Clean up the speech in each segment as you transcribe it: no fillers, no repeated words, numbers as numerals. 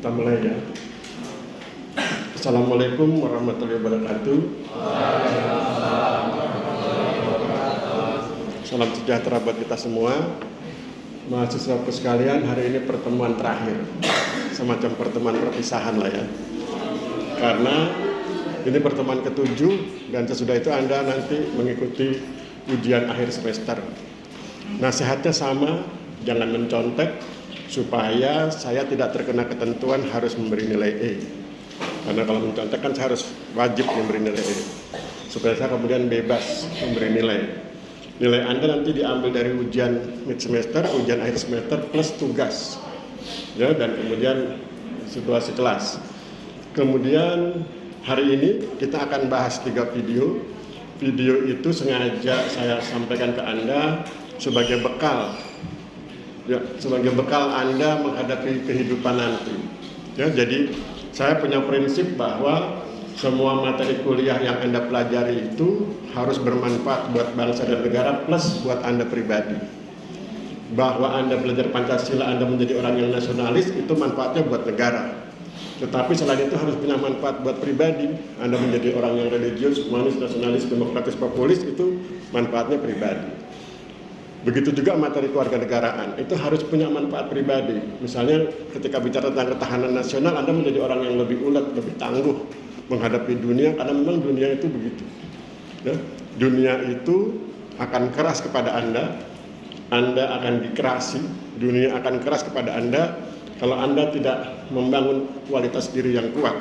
Kita mulai ya. Assalamualaikum warahmatullahi wabarakatuh. Salam sejahtera buat kita semua. Mahasiswaku sekalian, hari ini pertemuan terakhir, semacam pertemuan perpisahan lah ya. Karena ini pertemuan ke-7 dan sesudah itu Anda nanti mengikuti ujian akhir semester. Nasihatnya sama, jangan mencontek supaya saya tidak terkena ketentuan harus memberi nilai E. Karena kalau mencontek kan saya harus wajib memberi nilai E. Supaya saya kemudian bebas memberi nilai. Nilai Anda nanti diambil dari ujian mid semester, ujian akhir semester plus tugas. Ya, dan kemudian situasi kelas. Kemudian hari ini kita akan bahas 3 video. Video itu sengaja saya sampaikan ke Anda sebagai bekal. Ya, sebagai bekal Anda menghadapi kehidupan nanti. Ya, jadi saya punya prinsip bahwa semua materi kuliah yang Anda pelajari itu harus bermanfaat buat bangsa dan negara plus buat Anda pribadi. Bahwa Anda belajar Pancasila, Anda menjadi orang yang nasionalis, itu manfaatnya buat negara. Tetapi selain itu harus punya manfaat buat pribadi. Anda menjadi orang yang religius, humanis, nasionalis, demokratis, populis, itu manfaatnya pribadi. Begitu juga materi kewarganegaraan, itu harus punya manfaat pribadi. Misalnya ketika bicara tentang ketahanan nasional, Anda menjadi orang yang lebih ulet, lebih tangguh menghadapi dunia, karena memang dunia itu begitu. Ya, dunia itu akan keras kepada Anda akan dikerasi, dunia akan keras kepada Anda kalau Anda tidak membangun kualitas diri yang kuat.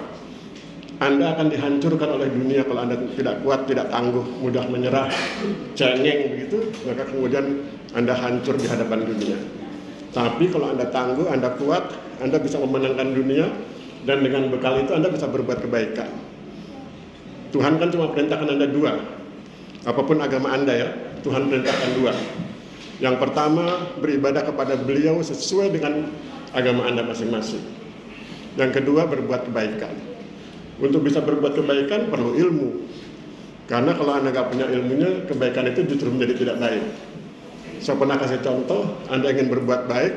Anda akan dihancurkan oleh dunia kalau Anda tidak kuat, tidak tangguh, mudah menyerah, cengeng begitu, maka kemudian Anda hancur di hadapan dunia. Tapi kalau Anda tangguh, Anda kuat, Anda bisa memenangkan dunia, dan dengan bekal itu Anda bisa berbuat kebaikan. Tuhan kan cuma perintahkan Anda 2. Apapun agama Anda ya, Tuhan perintahkan 2. Yang pertama, beribadah kepada Beliau sesuai dengan agama Anda masing-masing. Yang kedua, berbuat kebaikan. Untuk bisa berbuat kebaikan perlu ilmu. Karena kalau Anda nggak punya ilmunya, kebaikan itu justru menjadi tidak baik. Saya pernah kasih contoh, Anda ingin berbuat baik,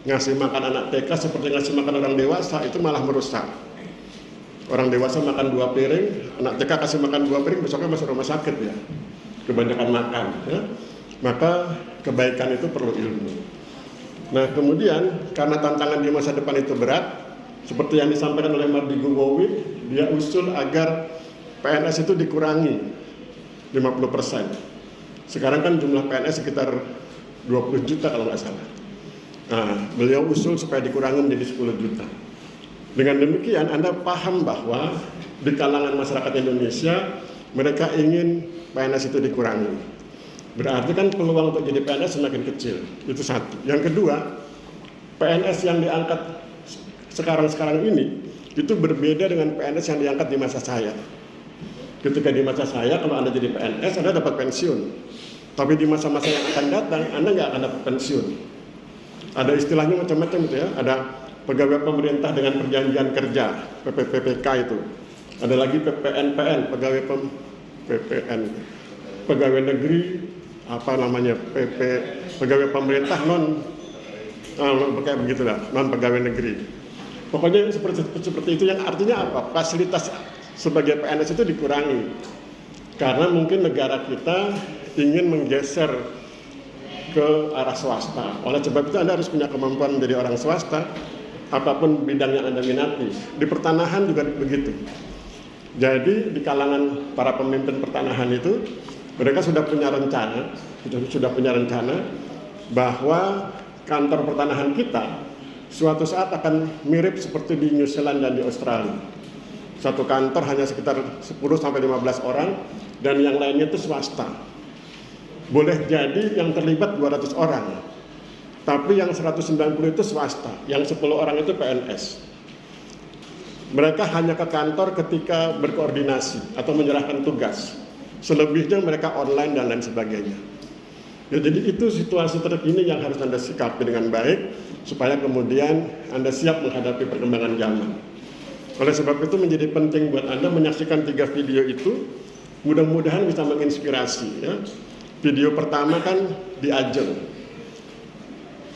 ngasih makan anak TK seperti ngasih makan orang dewasa, itu malah merusak. Orang dewasa makan 2 piring, anak TK kasih makan 2 piring, besoknya masuk rumah sakit ya. Kebanyakan makan ya. Maka kebaikan itu perlu ilmu. Nah kemudian, karena tantangan di masa depan itu berat, seperti yang disampaikan oleh Mardi Gugowi, dia usul agar PNS itu dikurangi 50%. Sekarang kan jumlah PNS sekitar 20 juta kalau nggak salah. Nah, beliau usul supaya dikurangi menjadi 10 juta. Dengan demikian Anda paham bahwa di kalangan masyarakat Indonesia mereka ingin PNS itu dikurangi. Berarti kan peluang untuk jadi PNS semakin kecil. Itu satu. Yang kedua, PNS yang diangkat sekarang ini itu berbeda dengan PNS yang diangkat di masa saya. Ketika di masa saya, kalau Anda jadi PNS, Anda dapat pensiun. Tapi di masa-masa yang akan datang, Anda nggak akan dapat pensiun. Ada istilahnya macam-macam gitu ya. Ada pegawai pemerintah dengan perjanjian kerja, PPPK itu. Ada lagi PPNPN, pegawai negeri, pegawai pemerintah kayak begitulah, non pegawai negeri. Pokoknya seperti itu, yang artinya apa? Fasilitas sebagai PNS itu dikurangi. Karena mungkin negara kita ingin menggeser ke arah swasta. Oleh sebab itu Anda harus punya kemampuan menjadi orang swasta, apapun bidang yang Anda minati. Di pertanahan juga begitu. Jadi di kalangan para pemimpin pertanahan itu, mereka sudah punya rencana bahwa kantor pertanahan kita suatu saat akan mirip seperti di New Zealand dan di Australia. Satu kantor hanya sekitar 10-15 orang dan yang lainnya itu swasta. Boleh jadi yang terlibat 200 orang, tapi yang 190 itu swasta, yang 10 orang itu PNS. Mereka hanya ke kantor ketika berkoordinasi atau menyerahkan tugas. Selebihnya mereka online dan lain sebagainya. Ya, jadi itu situasi terkini yang harus Anda sikapi dengan baik supaya kemudian Anda siap menghadapi perkembangan zaman. Oleh sebab itu menjadi penting buat Anda menyaksikan 3 video itu, mudah-mudahan bisa menginspirasi ya. Video pertama kan di Ajeng,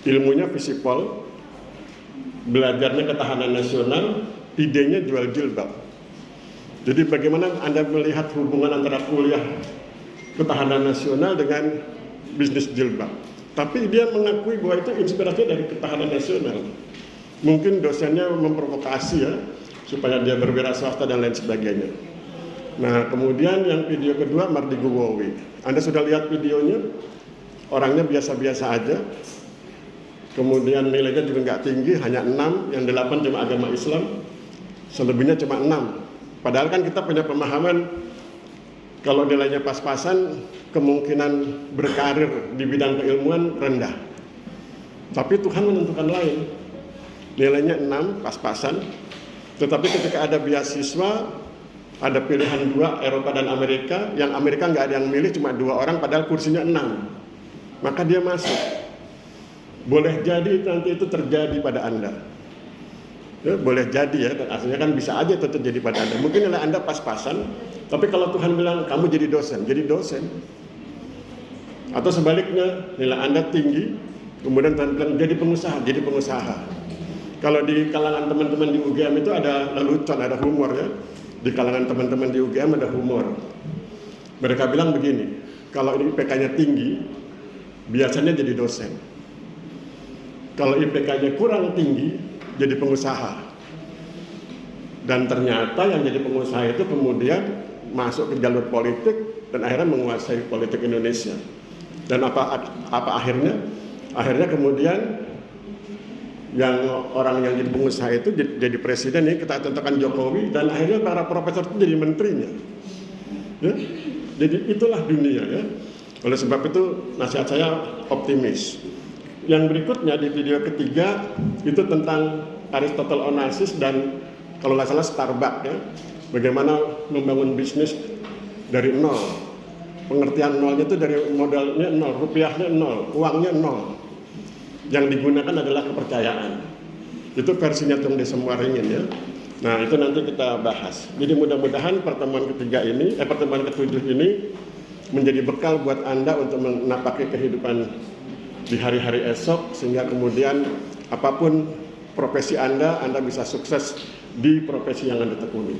ilmunya visipol, belajarnya ketahanan nasional, idenya jual jilbab. Jadi bagaimana Anda melihat hubungan antara kuliah ketahanan nasional dengan bisnis jilbab? Tapi dia mengakui bahwa itu inspirasinya dari ketahanan nasional. Mungkin dosennya memprovokasi ya, supaya dia berwira swasta dan lain sebagainya. Nah, kemudian yang video kedua, Mardi Guwowi. Anda sudah lihat videonya? Orangnya biasa-biasa aja. Kemudian nilainya juga nggak tinggi, hanya 6, yang 8 cuma agama Islam. Selebihnya cuma 6. Padahal kan kita punya pemahaman kalau nilainya pas-pasan, kemungkinan berkarir di bidang keilmuan rendah. Tapi Tuhan menentukan lain. Nilainya 6, pas-pasan. Tetapi ketika ada beasiswa, ada pilihan 2, Eropa dan Amerika. Yang Amerika nggak ada yang milih, cuma 2 orang, padahal kursinya 6. Maka dia masuk. Boleh jadi nanti itu terjadi pada Anda. Ya, boleh jadi ya, artinya kan bisa aja itu terjadi pada Anda. Mungkin nilai Anda pas-pasan, tapi kalau Tuhan bilang kamu jadi dosen. Atau sebaliknya, nilai Anda tinggi, kemudian Tuhan bilang jadi pengusaha. Kalau di kalangan teman-teman di UGM itu ada lelucon, ada humor ya. Di kalangan teman-teman di UGM ada humor. Mereka bilang begini, kalau ini IPK-nya tinggi, biasanya jadi dosen. Kalau IPK-nya kurang tinggi, jadi pengusaha. Dan ternyata yang jadi pengusaha itu kemudian masuk ke jalur politik dan akhirnya menguasai politik Indonesia. Dan apa akhirnya? Akhirnya kemudian yang orang yang jadi pengusaha itu jadi presiden, ini kita tentukan Jokowi, dan akhirnya para profesor itu jadi menterinya. Ya? Jadi itulah dunia ya. Oleh sebab itu nasihat saya optimis. Yang berikutnya di video ketiga itu tentang Aristotle Onassis dan kalau nggak salah Starbucks ya. Bagaimana membangun bisnis dari nol. Pengertian nolnya itu dari modalnya nol, rupiahnya nol, uangnya nol. Yang digunakan adalah kepercayaan. Itu versinya Tung Desem Waringin ya. Nah itu nanti kita bahas. Jadi mudah-mudahan pertemuan ketujuh ini menjadi bekal buat Anda untuk menapaki kehidupan di hari-hari esok, sehingga kemudian apapun profesi Anda bisa sukses di profesi yang Anda tekuni.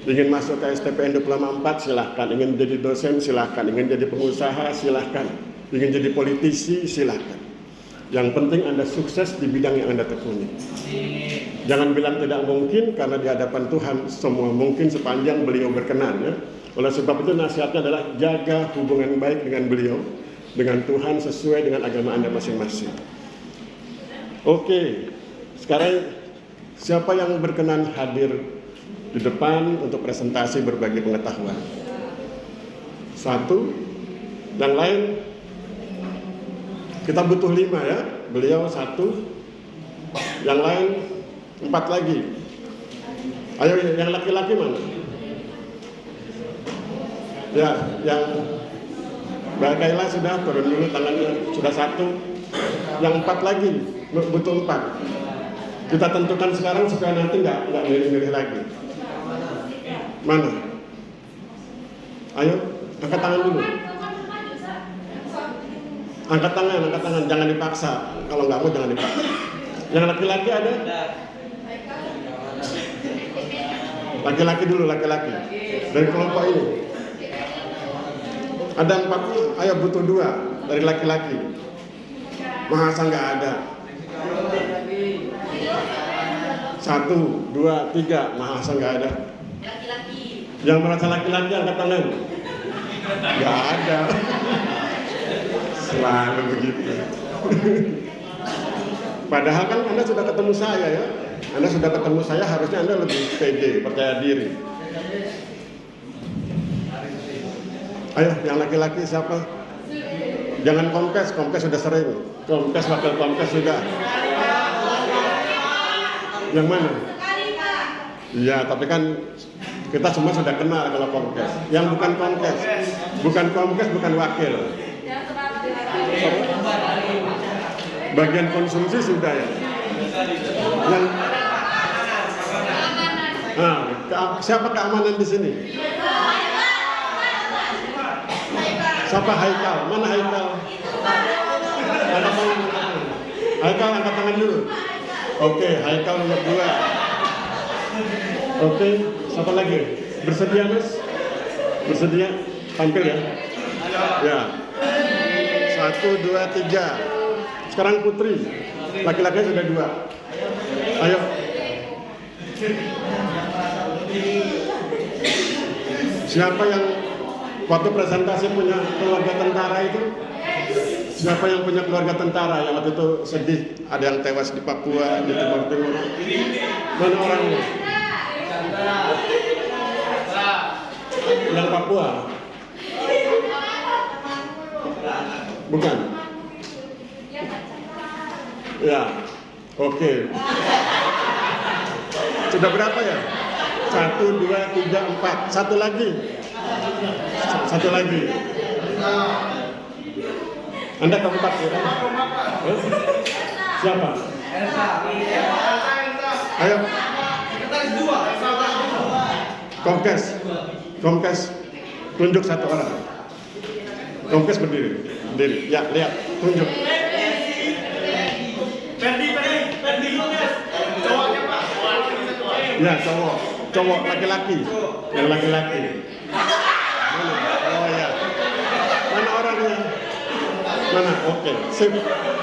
Ingin masuk ke STPN Diploma 4 silahkan, ingin jadi dosen silahkan, ingin jadi pengusaha silahkan, ingin jadi politisi silahkan. Yang penting Anda sukses di bidang yang Anda tekuni. Jangan bilang tidak mungkin, karena di hadapan Tuhan semua mungkin sepanjang beliau berkenan ya. Oleh sebab itu nasihatnya adalah jaga hubungan baik dengan beliau, dengan Tuhan sesuai dengan agama Anda masing-masing. Oke, sekarang siapa yang berkenan hadir di depan untuk presentasi berbagi pengetahuan? 1, yang lain kita butuh 5 ya, beliau 1, yang lain 4 lagi. Ayo yang laki-laki mana? Ya, yang Mbak Kaila sudah turun dulu tangannya, sudah 1, yang 4 lagi, butuh 4. Kita tentukan sekarang supaya nanti nggak milih-milih lagi. Mana? Ayo, angkat tangan dulu. Angkat tangan, jangan dipaksa. Kalau nggak mau jangan dipaksa. Yang laki-laki ada? Laki-laki dulu, laki-laki. Dari kelompok ini. Ada 4, ayo butuh 2 dari laki-laki. Masa nggak ada? 1, 2, 3, masa nggak ada? Yang merasa laki-laki angkat tangan. Nggak ada. Selalu begitu. Padahal kan Anda sudah ketemu saya ya. Anda sudah ketemu saya, harusnya Anda lebih pede, percaya diri. Ayo, yang laki-laki siapa? Jangan kompes sudah sering. Kompes, wakil kompes sudah. Yang mana? Iya, tapi kan kita semua sudah kenal kalau kompes. Yang bukan kompes, bukan wakil. Bagian konsumsi sudah ya. Yang siapa keamanan di sini? Siapa Haikal? Mana Haikal? Haikal angkat tangan dulu. Oke, Haikal nomor 2. Oke, siapa lagi? Bersedia, Mas? Bersedia? Tampil ya? Ya. 1, 2, 3. Sekarang Putri. Laki-laki sudah 2. Ayo. Siapa yang waktu presentasi punya keluarga tentara itu? Siapa yang punya keluarga tentara yang waktu itu sedih, ada yang tewas di Papua, di Timur Timur? Mana orangnya? Yang Papua? Bukan? Ya, oke. Sudah berapa ya? 1, 2, 3, 4. Satu lagi. Anda keempat ya? Siapa? Ayo. Komkes. Tunjuk satu orang. Komkes berdiri. Ya, lihat. Tunjuk. Ferdi. Cowoknya Pak. Ya, cowok laki-laki. Yang laki-laki. Mana? Oh ya. Mana orangnya? Mana? Oke, sip.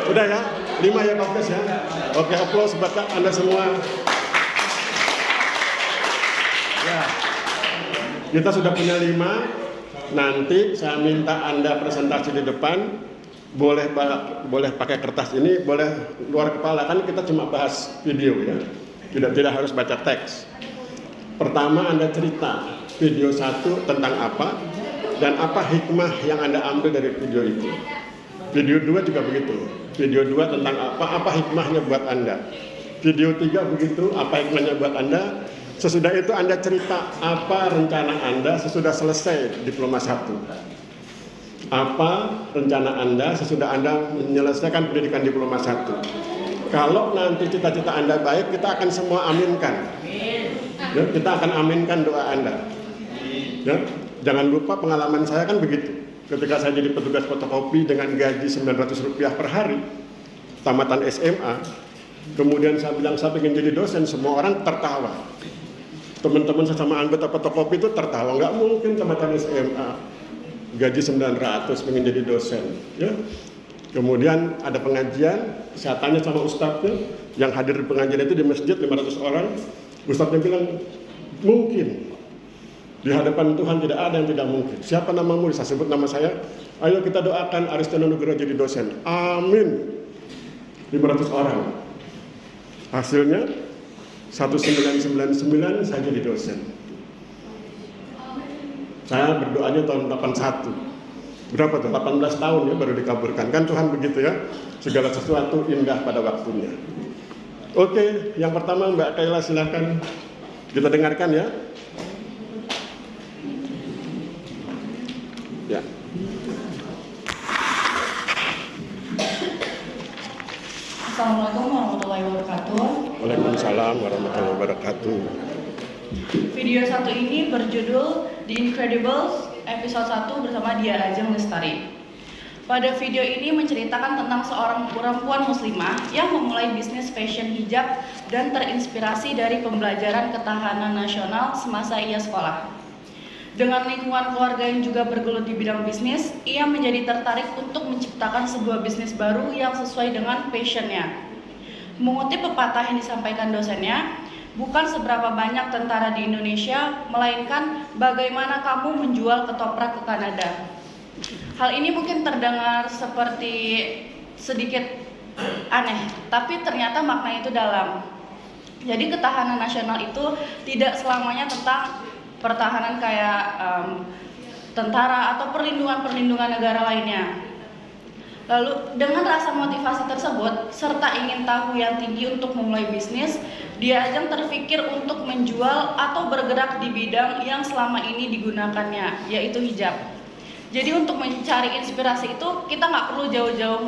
Udah ya? 5 ya Komkes ya. Oke, aplaus buat Anda semua. Ya. Kita sudah punya 5. Nanti saya minta Anda presentasi di depan. Boleh pakai kertas ini, boleh luar kepala, kan kita cuma bahas video ya. Tidak harus baca teks. Pertama Anda cerita video 1 tentang apa dan apa hikmah yang Anda ambil dari video itu. Video 2 juga begitu. Video 2 tentang apa hikmahnya buat Anda. Video 3 begitu, apa hikmahnya buat Anda. Sesudah itu Anda cerita apa rencana Anda sesudah selesai diploma 1. Apa rencana Anda sesudah Anda menyelesaikan pendidikan diploma 1. Kalau nanti cita-cita Anda baik, kita akan semua aminkan. Ya, kita akan aminkan doa Anda. Ya, jangan lupa pengalaman saya kan begitu. Ketika saya jadi petugas fotokopi dengan gaji Rp900 per hari, tamatan SMA, kemudian saya bilang saya ingin jadi dosen, semua orang tertawa. Teman-teman sesama anggota fotokopi itu tertawa, nggak mungkin tamatan SMA, gaji 900 pengen jadi dosen. Ya. Kemudian ada pengajian, saya tanya sama ustadznya, yang hadir di pengajian itu di masjid 500 orang, ustadznya bilang, mungkin. Di hadapan Tuhan tidak ada yang tidak mungkin. Siapa namamu? Saya sebut nama saya. Ayo kita doakan Aristono Nugroho jadi dosen. Amin. 500 orang. Hasilnya 1999 saya jadi dosen. Saya berdoanya tahun 81. Berapa tuh? 18 tahun ya baru dikabulkan. Kan Tuhan begitu ya. Segala sesuatu indah pada waktunya. Oke, yang pertama Mbak Kayla silakan kita dengarkan ya. Ya. Assalamualaikum warahmatullahi wabarakatuh. Waalaikumsalam warahmatullahi wabarakatuh. Video 1 ini berjudul The Incredibles episode 1 bersama Dia Ajeng Lestari. Pada video ini menceritakan tentang seorang perempuan muslimah yang memulai bisnis fashion hijab dan terinspirasi dari pembelajaran ketahanan nasional semasa ia sekolah. Dengan lingkungan keluarga yang juga bergelut di bidang bisnis, ia menjadi tertarik untuk menciptakan sebuah bisnis baru yang sesuai dengan passionnya. Mengutip pepatah yang disampaikan dosennya, bukan seberapa banyak tentara di Indonesia, melainkan bagaimana kamu menjual ketoprak ke Kanada. Hal ini mungkin terdengar seperti sedikit aneh, tapi ternyata makna itu dalam. Jadi ketahanan nasional itu tidak selamanya tentang pertahanan kayak tentara atau perlindungan negara lainnya. Lalu dengan rasa motivasi tersebut serta ingin tahu yang tinggi untuk memulai bisnis, Dia Ajeng terpikir untuk menjual atau bergerak di bidang yang selama ini digunakannya, yaitu hijab. Jadi untuk mencari inspirasi itu kita nggak perlu jauh-jauh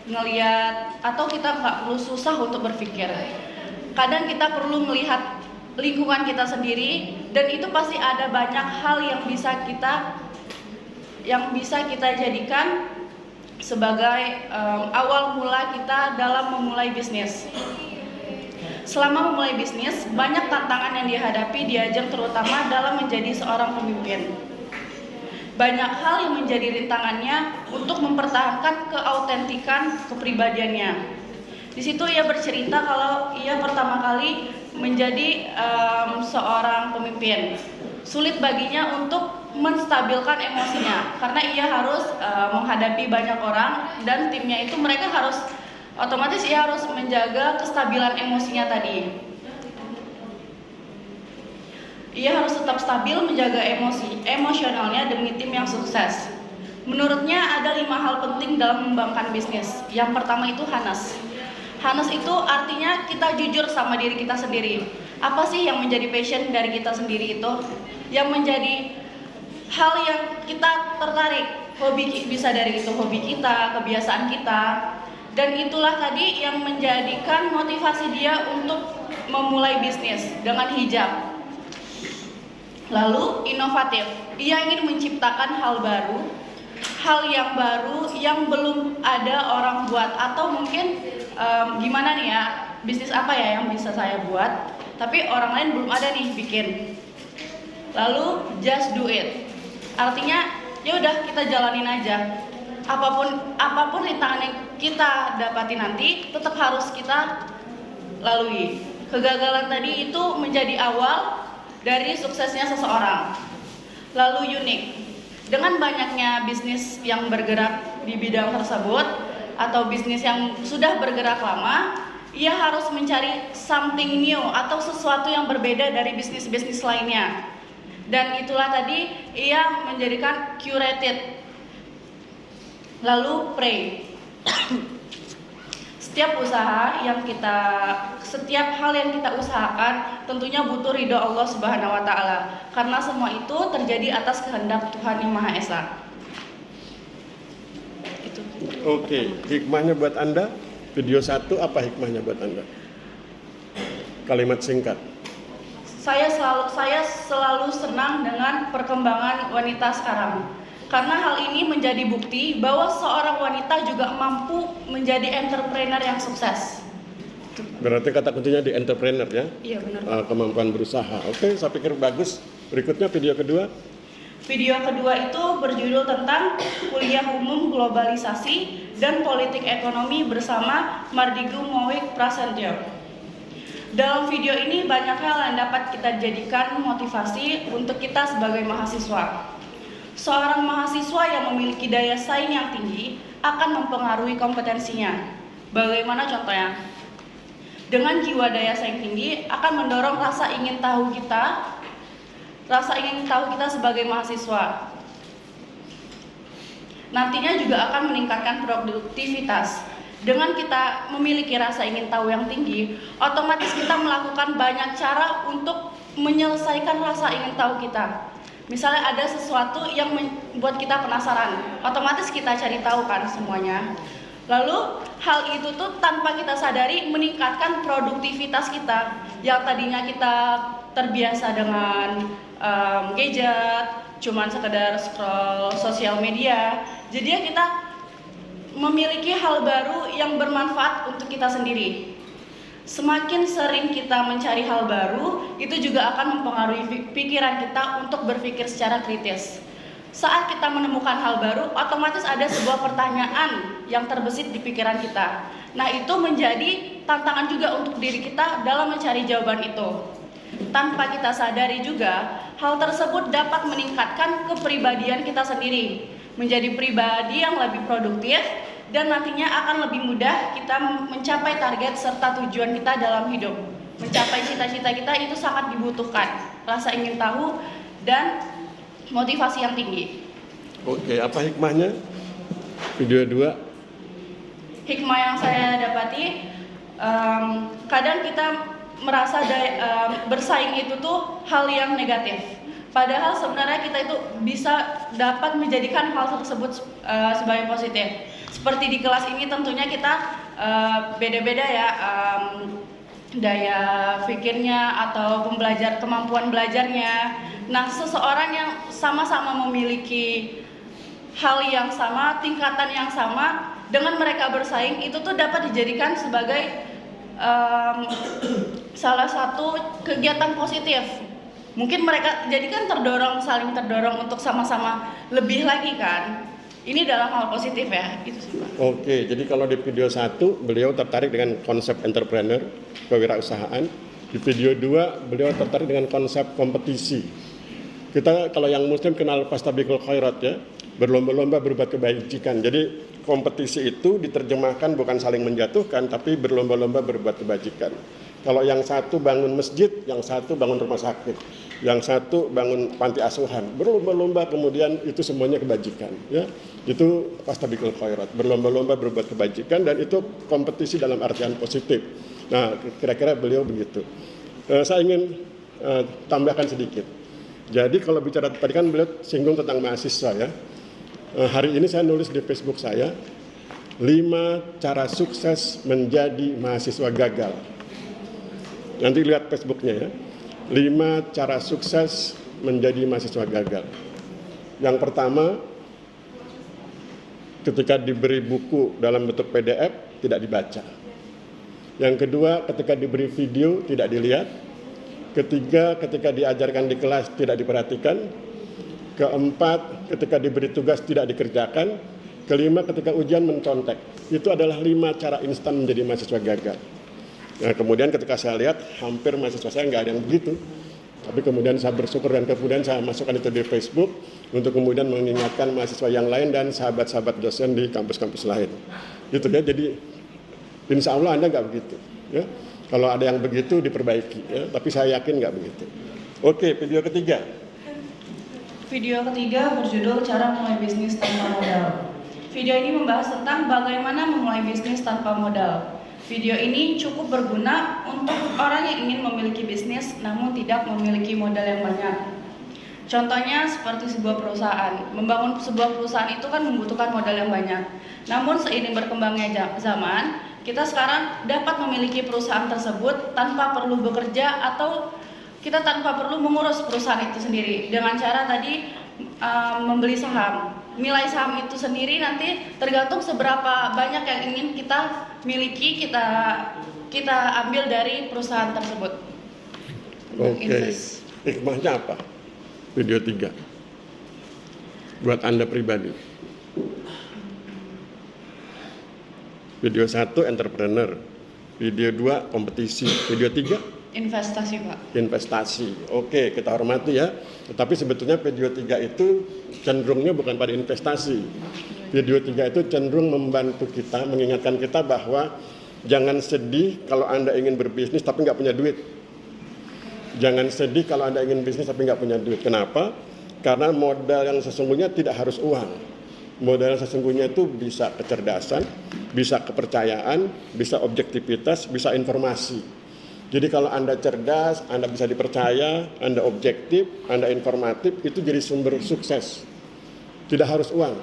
ngelihat atau kita nggak perlu susah untuk berpikir. Kadang kita perlu melihat lingkungan kita sendiri, dan itu pasti ada banyak hal yang bisa kita jadikan sebagai awal mula kita dalam memulai bisnis. Selama memulai bisnis, banyak tantangan yang dihadapi di ajang terutama dalam menjadi seorang pemimpin. Banyak hal yang menjadi rintangannya untuk mempertahankan keautentikan kepribadiannya. Di situ ia bercerita kalau ia pertama kali menjadi seorang pemimpin. Sulit baginya untuk menstabilkan emosinya karena ia harus menghadapi banyak orang dan timnya itu mereka harus otomatis ia harus menjaga kestabilan emosinya tadi. Ia harus tetap stabil menjaga emosionalnya demi tim yang sukses. Menurutnya ada 5 hal penting dalam mengembangkan bisnis. Yang pertama itu Hanas. Hanas itu artinya kita jujur sama diri kita sendiri. Apa sih yang menjadi passion dari kita sendiri itu? Yang menjadi hal yang kita tertarik, hobi bisa dari itu hobi kita, kebiasaan kita. Dan itulah tadi yang menjadikan motivasi dia untuk memulai bisnis dengan hijab. Lalu inovatif, ia ingin menciptakan hal yang baru yang belum ada orang buat atau mungkin gimana nih ya, bisnis apa ya yang bisa saya buat tapi orang lain belum ada nih bikin. Lalu just do it, artinya ya udah kita jalanin aja, apapun rintangan yang kita dapati nanti tetap harus kita lalui. Kegagalan tadi itu menjadi awal dari suksesnya seseorang. Lalu unik, dengan banyaknya bisnis yang bergerak di bidang tersebut atau bisnis yang sudah bergerak lama, ia harus mencari something new atau sesuatu yang berbeda dari bisnis-bisnis lainnya. Dan itulah tadi ia menjadikan curated. Lalu pray. Setiap hal yang kita usahakan tentunya butuh ridho Allah Subhanahu wa taala. Karena semua itu terjadi atas kehendak Tuhan Yang Maha Esa. Itu. Oke, hikmahnya buat Anda, video 1 apa hikmahnya buat Anda? Kalimat singkat. Saya selalu senang dengan perkembangan wanita sekarang. Karena hal ini menjadi bukti bahwa seorang wanita juga mampu menjadi entrepreneur yang sukses. Berarti kata kuncinya di entrepreneur ya? Iya benar. Kemampuan berusaha. Oke, saya pikir bagus. Berikutnya video kedua. Video kedua itu berjudul tentang kuliah umum globalisasi dan politik ekonomi bersama Mardigu Mowik Prasetyo. Dalam video ini banyak hal yang dapat kita jadikan motivasi untuk kita sebagai mahasiswa. Seorang mahasiswa yang memiliki daya saing yang tinggi akan mempengaruhi kompetensinya. Bagaimana contohnya? Dengan jiwa daya saing tinggi akan mendorong rasa ingin tahu kita sebagai mahasiswa. Nantinya juga akan meningkatkan produktivitas. Dengan kita memiliki rasa ingin tahu yang tinggi, otomatis kita melakukan banyak cara untuk menyelesaikan rasa ingin tahu kita. Misalnya ada sesuatu yang membuat kita penasaran, otomatis kita cari tahu kan semuanya. Lalu hal itu tuh tanpa kita sadari meningkatkan produktivitas kita. Yang tadinya kita terbiasa dengan gadget, cuman sekedar scroll sosial media, jadi kita memiliki hal baru yang bermanfaat untuk kita sendiri. Semakin sering kita mencari hal baru, itu juga akan mempengaruhi pikiran kita untuk berpikir secara kritis. Saat kita menemukan hal baru, otomatis ada sebuah pertanyaan yang terbesit di pikiran kita. Nah, itu menjadi tantangan juga untuk diri kita dalam mencari jawaban itu. Tanpa kita sadari juga, hal tersebut dapat meningkatkan kepribadian kita sendiri, menjadi pribadi yang lebih produktif, dan nantinya akan lebih mudah kita mencapai target serta tujuan kita dalam hidup. Mencapai cita-cita kita itu sangat dibutuhkan rasa ingin tahu dan motivasi yang tinggi. Oke, apa hikmahnya? Video 2. Hikmah yang saya dapati, kadang kita merasa bersaing itu tuh hal yang negatif. Padahal sebenarnya kita itu bisa dapat menjadikan hal tersebut sebagai positif. Seperti di kelas ini tentunya kita beda-beda ya daya pikirnya atau kemampuan belajarnya. Nah, seseorang yang sama-sama memiliki hal yang sama, tingkatan yang sama, dengan mereka bersaing itu tuh dapat dijadikan sebagai salah satu kegiatan positif. Mungkin mereka jadi kan saling terdorong untuk sama-sama lebih lagi kan. Ini dalam hal positif ya, gitu sih Pak. Oke, jadi kalau di video 1 beliau tertarik dengan konsep entrepreneur, kewirausahaan. Di video 2 beliau tertarik dengan konsep kompetisi. Kita kalau yang muslim kenal fastabiqul khairat ya, berlomba-lomba berbuat kebajikan. Jadi kompetisi itu diterjemahkan bukan saling menjatuhkan, tapi berlomba-lomba berbuat kebajikan. Kalau yang satu bangun masjid, yang satu bangun rumah sakit, yang satu bangun panti asuhan, berlomba-lomba kemudian itu semuanya kebajikan. Ya, itu fastabiqul khairat, berlomba-lomba berbuat kebajikan dan itu kompetisi dalam artian positif. Nah, kira-kira beliau begitu. Saya ingin tambahkan sedikit. Jadi kalau bicara tadi kan beliau singgung tentang mahasiswa ya. Hari ini saya nulis di Facebook saya 5 cara sukses menjadi mahasiswa gagal. Nanti lihat Facebooknya ya. 5 cara sukses menjadi mahasiswa gagal. Yang pertama, ketika diberi buku dalam bentuk PDF tidak dibaca. Yang kedua, ketika diberi video tidak dilihat. Ketiga, ketika diajarkan di kelas tidak diperhatikan. Keempat, ketika diberi tugas tidak dikerjakan. Kelima, ketika ujian mencontek. Itu adalah 5 cara instan menjadi mahasiswa gagal. Nah, kemudian ketika saya lihat hampir mahasiswa saya nggak ada yang begitu. Tapi kemudian saya bersyukur dan kemudian saya masukkan itu di Facebook untuk kemudian mengingatkan mahasiswa yang lain dan sahabat-sahabat dosen di kampus-kampus lain. Gitu ya. Jadi insya Allah Anda nggak begitu. Ya. Kalau ada yang begitu diperbaiki. Ya. Tapi saya yakin nggak begitu. Oke, video ketiga. Video ketiga berjudul Cara Mulai Bisnis Tanpa Modal. Video ini membahas tentang bagaimana memulai bisnis tanpa modal. Video ini cukup berguna untuk orang yang ingin memiliki bisnis namun tidak memiliki modal yang banyak. Contohnya seperti sebuah perusahaan. Membangun sebuah perusahaan itu kan membutuhkan modal yang banyak. Namun seiring berkembangnya zaman, kita sekarang dapat memiliki perusahaan tersebut tanpa perlu bekerja atau kita tanpa perlu mengurus perusahaan itu sendiri. Dengan cara tadi membeli saham. Nilai saham itu sendiri nanti tergantung seberapa banyak yang ingin kita miliki, kita ambil dari perusahaan tersebut. Oke. Hikmahnya apa? Video 3. Buat Anda pribadi. Video 1 entrepreneur. Video 2 kompetisi. Video 3 investasi, Pak. Investasi. Oke, kita hormati ya. Tetapi sebetulnya video 3 itu cenderungnya bukan pada investasi. Video 3 itu cenderung membantu kita, mengingatkan kita bahwa jangan sedih kalau Anda ingin berbisnis tapi nggak punya duit. Jangan sedih kalau Anda ingin bisnis tapi nggak punya duit. Kenapa? Karena modal yang sesungguhnya tidak harus uang. Modal yang sesungguhnya itu bisa kecerdasan, bisa kepercayaan, bisa objektivitas, bisa informasi. Jadi kalau Anda cerdas, Anda bisa dipercaya, Anda objektif, Anda informatif, itu jadi sumber sukses. Tidak harus uang.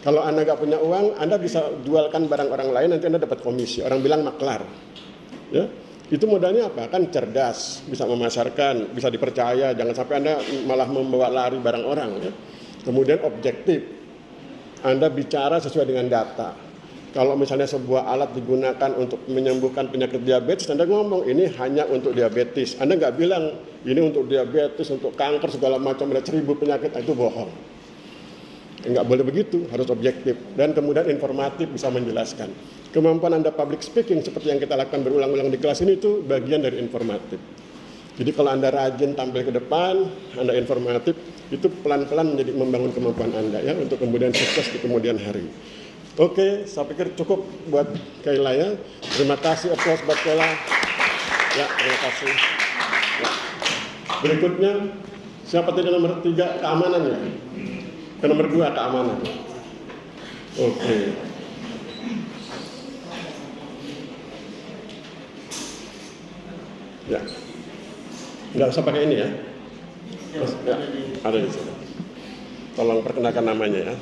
Kalau Anda nggak punya uang, Anda bisa jualkan barang orang lain, nanti Anda dapat komisi. Orang bilang maklar. Ya, itu modalnya apa? Kan cerdas, bisa memasarkan, bisa dipercaya. Jangan sampai Anda malah membawa lari barang orang. Ya. Kemudian objektif. Anda bicara sesuai dengan data. Kalau misalnya sebuah alat digunakan untuk menyembuhkan penyakit diabetes, Anda ngomong ini hanya untuk diabetes. Anda nggak bilang ini untuk diabetes, untuk kanker, segala macam, ada 1000 penyakit, itu bohong. Nggak boleh begitu, harus objektif. Dan kemudian informatif, bisa menjelaskan. Kemampuan Anda public speaking, seperti yang kita lakukan berulang-ulang di kelas ini, itu bagian dari informatif. Jadi kalau Anda rajin tampil ke depan, Anda informatif, itu pelan-pelan menjadi membangun kemampuan Anda ya untuk kemudian sukses di kemudian hari. Oke, saya pikir cukup buat Kayla ya. Terima kasih, applause buat Kayla. Ya, terima kasih. Ya. Berikutnya, siapa tadi nomor 3? Keamanan ya? Ke nomor 2, keamanan. Oke. Ya. Nggak usah pakai ini ya. Ya, ada di sini. Tolong perkenalkan namanya ya.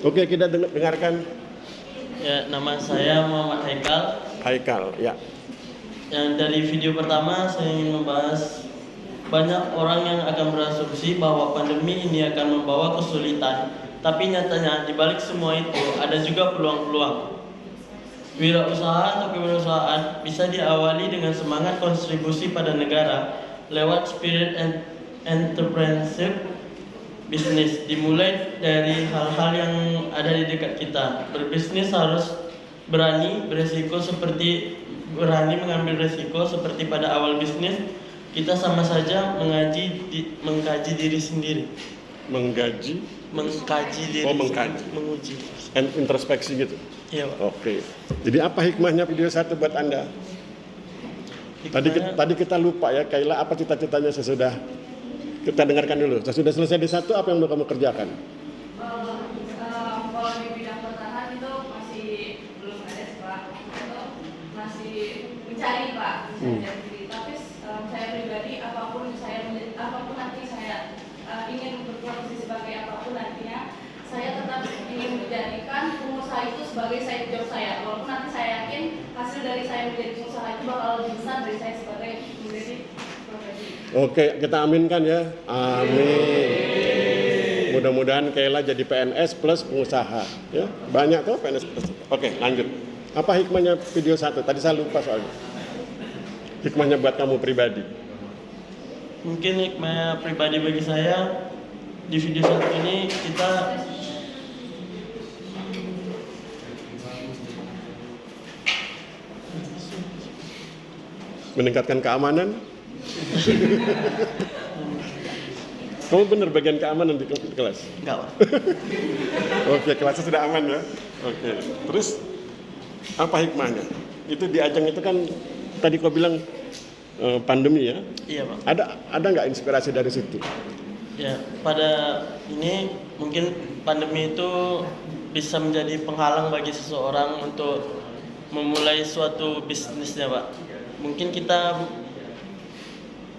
Oke, kita dengarkan. Ya, nama saya Muhammad Haikal. Haikal, ya. Yang dari video pertama saya ingin membahas banyak orang yang akan berasumsi bahwa pandemi ini akan membawa kesulitan. Tapi nyatanya di balik semua itu ada juga peluang-peluang. Wirausaha atau kewirausahaan bisa diawali dengan semangat kontribusi pada negara lewat spirit and entrepreneurship bisnis. Dimulai dari hal-hal yang ada di dekat kita. Berbisnis harus berani mengambil resiko seperti pada awal bisnis kita sama saja mengkaji diri sendiri. Mengkaji Menguji. introspeksi gitu. Iya, Pak. Oke. Jadi apa hikmahnya video 1 buat Anda? Tadi kita lupa ya, Kaila, apa cita-citanya sesudah kita dengarkan dulu. Sesudah selesai di 1, apa yang mau kamu kerjakan? Kalau di bidang pertahanan itu masih belum ada sih, Pak. Itu masih mencari, Pak. Mencari diri. Tapi saya pribadi apapun nanti saya ingin berprofesi sebagai apapun nantinya, saya tetap ingin menjadikan pengusaha itu sebagai side job saya. Walaupun nanti saya yakin hasil dari saya menjadi pengusaha itu bakal lebih besar dari saya sebagai menjadi profesi. Oke, kita aminkan ya. Amin. Mudah-mudahan Kaila jadi PNS plus pengusaha. Ya, banyak tuh PNS plus. Oke, lanjut. Apa hikmahnya video 1? Tadi saya lupa soalnya. Hikmahnya buat kamu pribadi. Mungkin hikmah pribadi bagi saya di video 1 ini kita Meningkatkan keamanan. Kamu bener bagian keamanan di kelas? enggak, Pak. Oke, kelasnya sudah aman ya. Oke, terus apa hikmahnya? Itu di ajang itu kan tadi kau bilang pandemi ya. Iya, Pak. Ada nggak inspirasi dari situ? Ya, pada ini mungkin pandemi itu bisa menjadi penghalang bagi seseorang untuk memulai suatu bisnisnya, Pak. Mungkin kita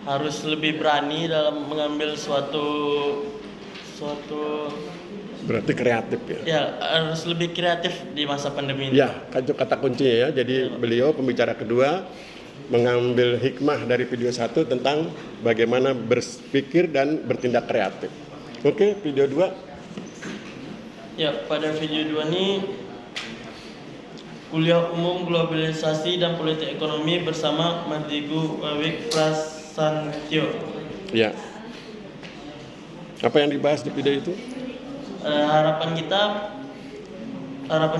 harus lebih berani dalam mengambil suatu Berarti kreatif ya? ya, harus lebih kreatif di masa pandemi ini. Ya, kata kuncinya ya. Jadi beliau pembicara kedua mengambil hikmah dari video 1 tentang bagaimana berpikir dan bertindak kreatif. Oke, video 2. Ya, pada video 2 ini Kuliah Umum Globalisasi dan Politik Ekonomi bersama Mardigu Wawik Prasantyo. Ya. Apa yang dibahas di video itu? Harapan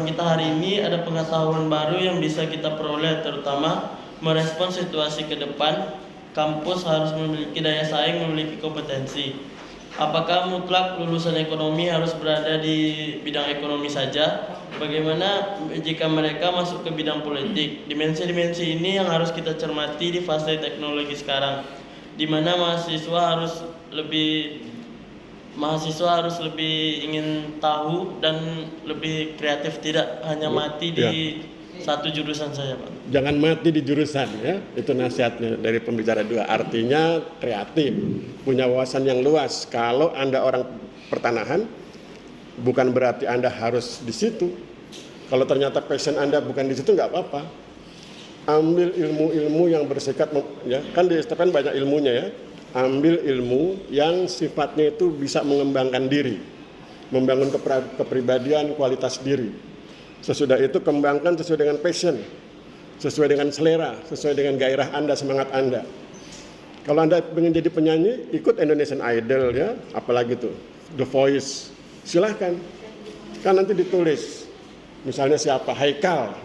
kita hari ini ada pengetahuan baru yang bisa kita peroleh, terutama merespons situasi ke depan. Kampus harus memiliki daya saing, memiliki kompetensi. Apakah mutlak lulusan ekonomi harus berada di bidang ekonomi saja? Bagaimana jika mereka masuk ke bidang politik? Dimensi-dimensi ini yang harus kita cermati di fase teknologi sekarang, di mana mahasiswa harus lebih ingin tahu dan lebih kreatif, tidak hanya mati di satu jurusan saja, Pak. Jangan mati di jurusan ya. Itu nasihatnya dari pembicara 2. Artinya kreatif, punya wawasan yang luas. Kalau Anda orang pertanahan, bukan berarti Anda harus di situ. Kalau ternyata passion Anda bukan di situ, nggak apa-apa. Ambil ilmu-ilmu yang bersekat, ya kan di STPN banyak ilmunya ya. Ambil ilmu yang sifatnya itu bisa mengembangkan diri, membangun kepribadian, kualitas diri. Sesudah itu kembangkan sesuai dengan passion, sesuai dengan selera, sesuai dengan gairah Anda, semangat Anda. Kalau Anda ingin jadi penyanyi, ikut Indonesian Idol ya, apalagi tuh The Voice, silahkan. Kan nanti ditulis, misalnya siapa, Haikal,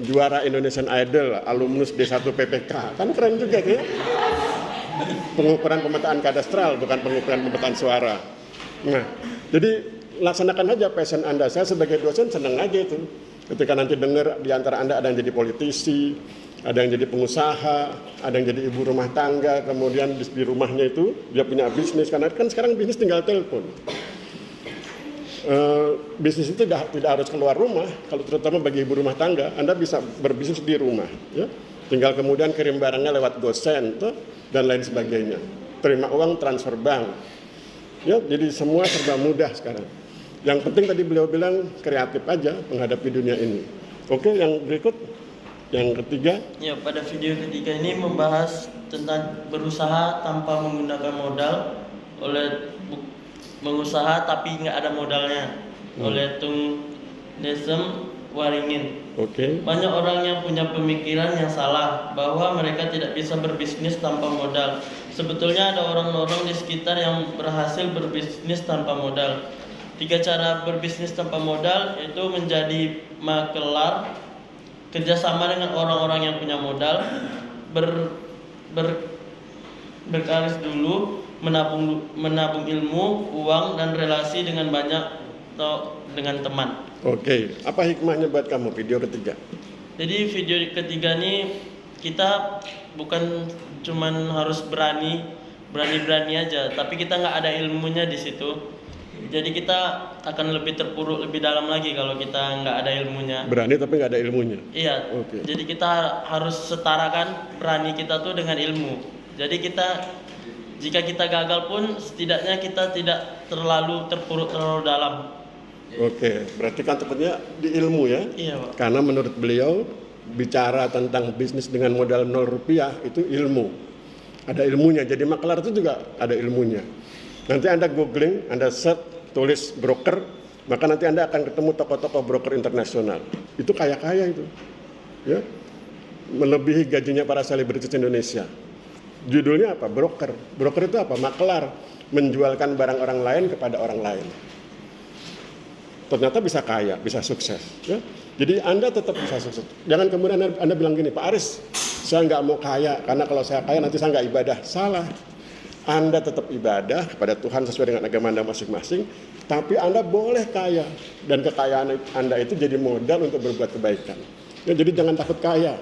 juara Indonesian Idol, alumnus D1 PPK, kan keren juga ya. Pengukuran pemetaan kadastral, bukan pengukuran pemetaan suara. Nah, jadi laksanakan aja passion Anda. Saya sebagai dosen senang aja itu. Ketika nanti dengar di antara Anda ada yang jadi politisi, ada yang jadi pengusaha, ada yang jadi ibu rumah tangga, kemudian di rumahnya itu dia punya bisnis. Karena kan sekarang bisnis tinggal telepon. Bisnis itu tidak harus keluar rumah. Kalau terutama bagi ibu rumah tangga, Anda bisa berbisnis di rumah. Ya. Tinggal kemudian kirim barangnya lewat GoSend dan lain sebagainya. Terima uang, transfer bank. Ya, jadi semua serba mudah sekarang. Yang penting tadi beliau bilang kreatif aja menghadapi dunia ini. Oke, yang berikut, yang ketiga. Ya, pada video ketiga ini membahas tentang berusaha tanpa menggunakan modal oleh mengusaha tapi nggak ada modalnya oleh Tung Desem Waringin. Oke. Banyak orang yang punya pemikiran yang salah bahwa mereka tidak bisa berbisnis tanpa modal. Sebetulnya ada orang-orang di sekitar yang berhasil berbisnis tanpa modal. 3 cara berbisnis tanpa modal yaitu menjadi makelar, kerjasama dengan orang-orang yang punya modal, berkarir dulu, menabung ilmu, uang, dan relasi dengan banyak atau dengan teman. Oke, apa hikmahnya buat kamu video ketiga? Jadi video ketiga ini kita bukan cuman harus berani aja, tapi kita nggak ada ilmunya di situ. Jadi kita akan lebih terpuruk lebih dalam lagi kalau kita nggak ada ilmunya. Berani tapi nggak ada ilmunya. Iya. Oke. Jadi kita harus setarakan berani kita tuh dengan ilmu. Jadi jika kita gagal pun setidaknya kita tidak terlalu terpuruk terlalu dalam. Oke, berarti kan tepatnya di ilmu ya? Iya, Pak. Karena menurut beliau bicara tentang bisnis dengan modal 0 rupiah itu ilmu. Ada ilmunya, jadi maklar itu juga ada ilmunya. Nanti Anda googling, Anda search, tulis broker, maka nanti Anda akan ketemu tokoh-tokoh broker internasional. Itu kaya-kaya itu. Ya. Melebihi gajinya para selebritis Indonesia. Judulnya apa? Broker. Broker itu apa? Maklar. Menjualkan barang orang lain kepada orang lain. Ternyata bisa kaya, bisa sukses. Ya? Jadi Anda tetap bisa sukses. Jangan kemudian Anda bilang gini, Pak Aris, saya nggak mau kaya, karena kalau saya kaya nanti saya nggak ibadah. Salah. Anda tetap ibadah kepada Tuhan sesuai dengan agama Anda masing-masing, tapi Anda boleh kaya. Dan kekayaan Anda itu jadi modal untuk berbuat kebaikan. Ya, jadi jangan takut kaya.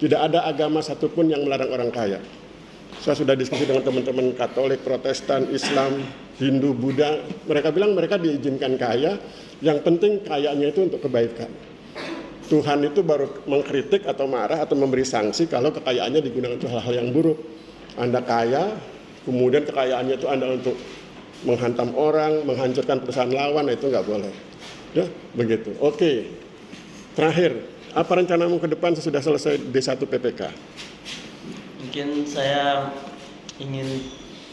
Tidak ada agama satupun yang melarang orang kaya. Saya sudah diskusi dengan teman-teman Katolik, Protestan, Islam, Hindu, Buddha. Mereka bilang mereka diizinkan kaya, yang penting kayanya itu untuk kebaikan. Tuhan itu baru mengkritik atau marah atau memberi sanksi kalau kekayaannya digunakan untuk hal-hal yang buruk. Anda kaya, kemudian kekayaannya itu Anda untuk menghantam orang, menghancurkan perusahaan lawan, itu nggak boleh. Ya, begitu. Oke, terakhir, apa rencanamu ke depan sesudah selesai D1 PPK? Mungkin saya ingin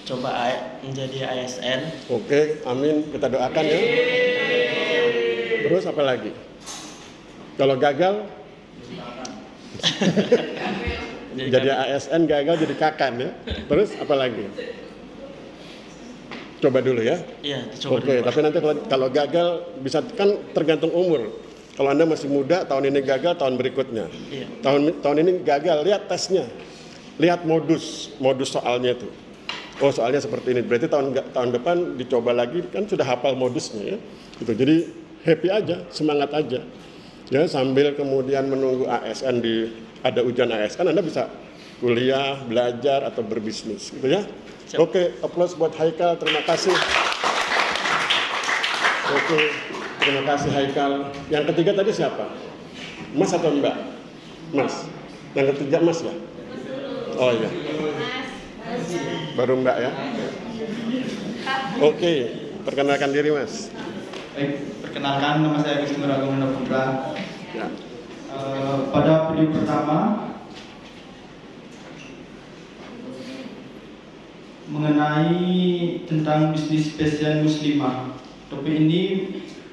coba menjadi ASN. Oke, amin. Kita doakan ya. Terus apa lagi? Kalau gagal, jadi ASN gagal jadi kakan ya. Terus apa lagi? Coba dulu ya. Iya, coba Oke, dulu, Pak. tapi nanti kalau gagal bisa kan tergantung umur. Kalau Anda masih muda, tahun ini gagal, tahun berikutnya. Iya. Tahun ini gagal, lihat tesnya. Lihat modus soalnya itu. Oh, soalnya seperti ini. Berarti tahun depan dicoba lagi, kan sudah hafal modusnya ya. Gitu. Jadi happy aja, semangat aja. Ya, sambil kemudian menunggu ASN ada ujian ASN, Anda bisa kuliah, belajar atau berbisnis gitu ya. Siap. Oke, applause buat Haikal, terima kasih. Oke, terima kasih Haikal. Yang ketiga tadi siapa? Mas atau Mbak? Mas. Yang ketiga Mas ya? Oh iya. Baru Mbak ya? Oke, perkenalkan diri Mas. Baik, perkenalkan nama saya Gusti Agung Putra. Ya. Pada video pertama mengenai tentang bisnis fashion muslimah. Topik ini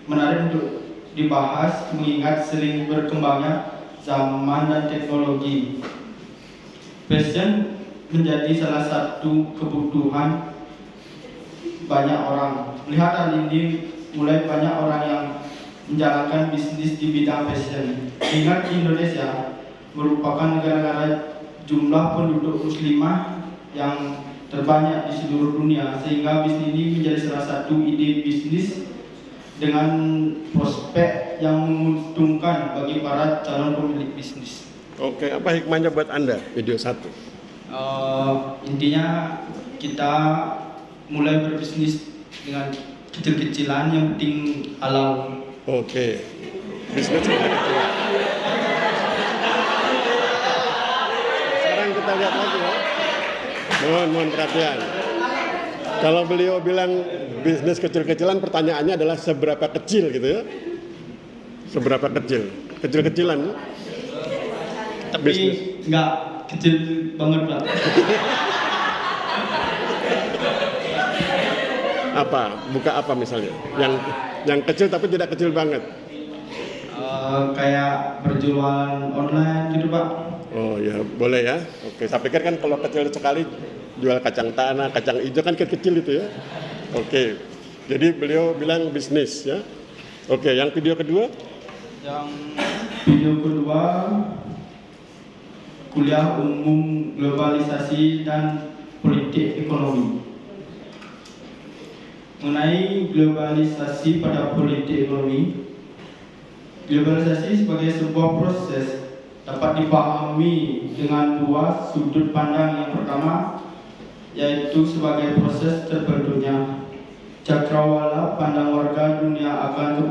menarik untuk dibahas mengingat sering berkembangnya zaman dan teknologi. Fashion menjadi salah satu kebutuhan banyak orang. Melihat hal ini, mulai banyak orang yang menjalankan bisnis di bidang fashion. Ingat Indonesia merupakan negara jumlah penduduk muslimah yang terbanyak di seluruh dunia, sehingga bisnis ini menjadi salah satu ide bisnis dengan prospek yang menguntungkan bagi para calon pemilik bisnis. Oke, apa hikmahnya buat Anda video 1? Intinya kita mulai berbisnis dengan kecil-kecilan, yang penting halal. Oke, bisnis kecil-kecilan. Sekarang kita lihat lagi ya. Mohon perhatian. Kalau beliau bilang bisnis kecil-kecilan, pertanyaannya adalah seberapa kecil gitu ya? Seberapa kecil? Kecil-kecilan. Tapi Bisnis. nggak kecil banget, Pak. Apa? Buka apa misalnya? Yang kecil tapi tidak kecil banget. kayak berjualan online gitu Pak. Oh ya, boleh ya. Oke, saya pikir kan kalau kecil sekali jual kacang tanah, kacang hijau kan kecil itu ya. Oke, jadi beliau bilang bisnis ya. Oke, yang video kedua? Yang video kedua, kuliah umum globalisasi dan politik ekonomi. Mengenai globalisasi pada politik ekonomi, globalisasi sebagai sebuah proses dapat dipahami dengan dua sudut pandang. Yang pertama yaitu sebagai proses terbentuknya cakrawala pandang warga dunia akan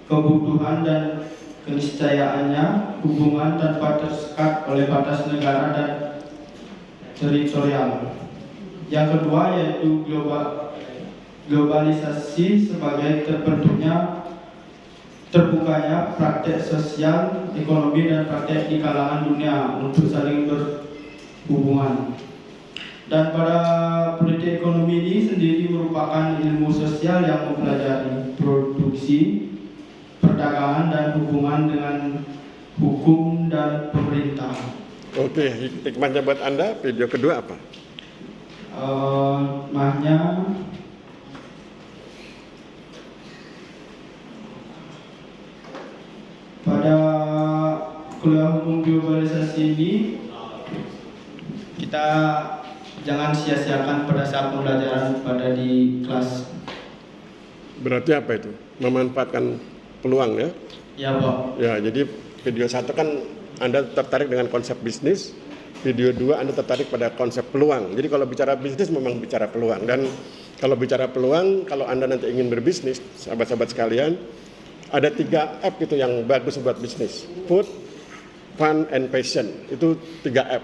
kebutuhan dan keniscayaannya, hubungan tanpa tersekat oleh batas negara dan teritorial. Yang kedua yaitu globalisasi sebagai terbukanya praktek sosial, ekonomi dan praktek di kalangan dunia untuk saling berhubungan. Dan pada politik ekonomi ini sendiri merupakan ilmu sosial yang mempelajari produksi, perdagangan dan hubungan dengan hukum dan pemerintah. Oke, hikmahnya buat Anda, video kedua apa? Hikmahnya pada kuliah umum globalisasi ini kita jangan sia-siakan pada saat pembelajaran pada di kelas. Berarti apa itu? Memanfaatkan peluang ya? Ya Pak. Ya, jadi video 1 kan Anda tertarik dengan konsep bisnis, video 2 Anda tertarik pada konsep peluang. Jadi kalau bicara bisnis memang bicara peluang, dan kalau bicara peluang, kalau Anda nanti ingin berbisnis, sahabat-sahabat sekalian, ada 3 F itu yang bagus buat bisnis. Food, fun, and passion. Itu 3 F.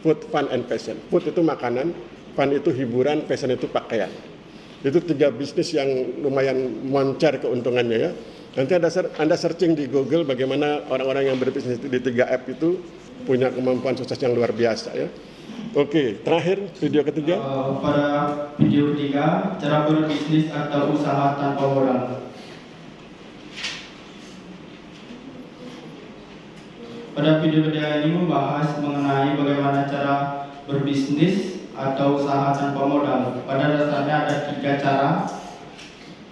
Food, fun, and passion. Food itu makanan, fun itu hiburan, passion itu pakaian. Itu 3 bisnis yang lumayan moncer keuntungannya ya. Nanti Anda searching di Google bagaimana orang-orang yang berbisnis di 3 F itu punya kemampuan sukses yang luar biasa ya. Oke, terakhir video ketiga. Pada video ketiga, cara berbisnis atau usaha tanpa modal. Pada video ketiga ini membahas mengenai bagaimana cara berbisnis atau usaha tanpa modal. Pada dasarnya ada 3 cara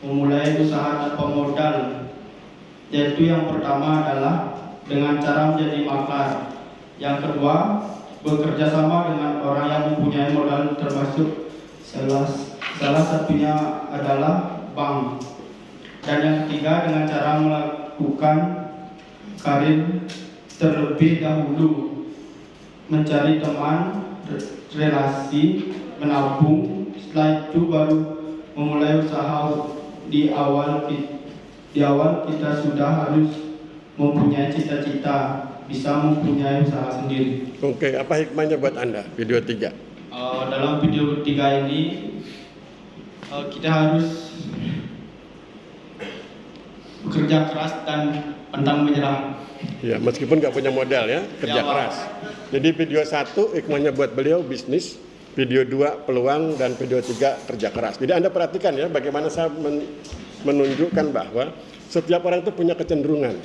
memulai usaha tanpa modal, yaitu yang pertama adalah dengan cara menjadi makar. Yang kedua, bekerja sama dengan orang yang mempunyai modal, termasuk salah satunya adalah bank. Dan yang ketiga, dengan cara melakukan karir terlebih dahulu, mencari teman, relasi, menabung. Setelah itu baru memulai usaha. Di awal kita sudah harus mempunyai cita-cita, bisa mempunyai usaha sendiri. Oke, apa hikmahnya buat Anda video 3? Dalam video ketiga ini kita harus bekerja keras dan pantang menyerah. Ya, meskipun nggak punya modal ya, kerja keras. Jadi video 1 hikmahnya buat beliau bisnis, video 2 peluang, dan video 3 kerja keras. Jadi Anda perhatikan ya bagaimana saya menunjukkan bahwa setiap orang itu punya kecenderungan.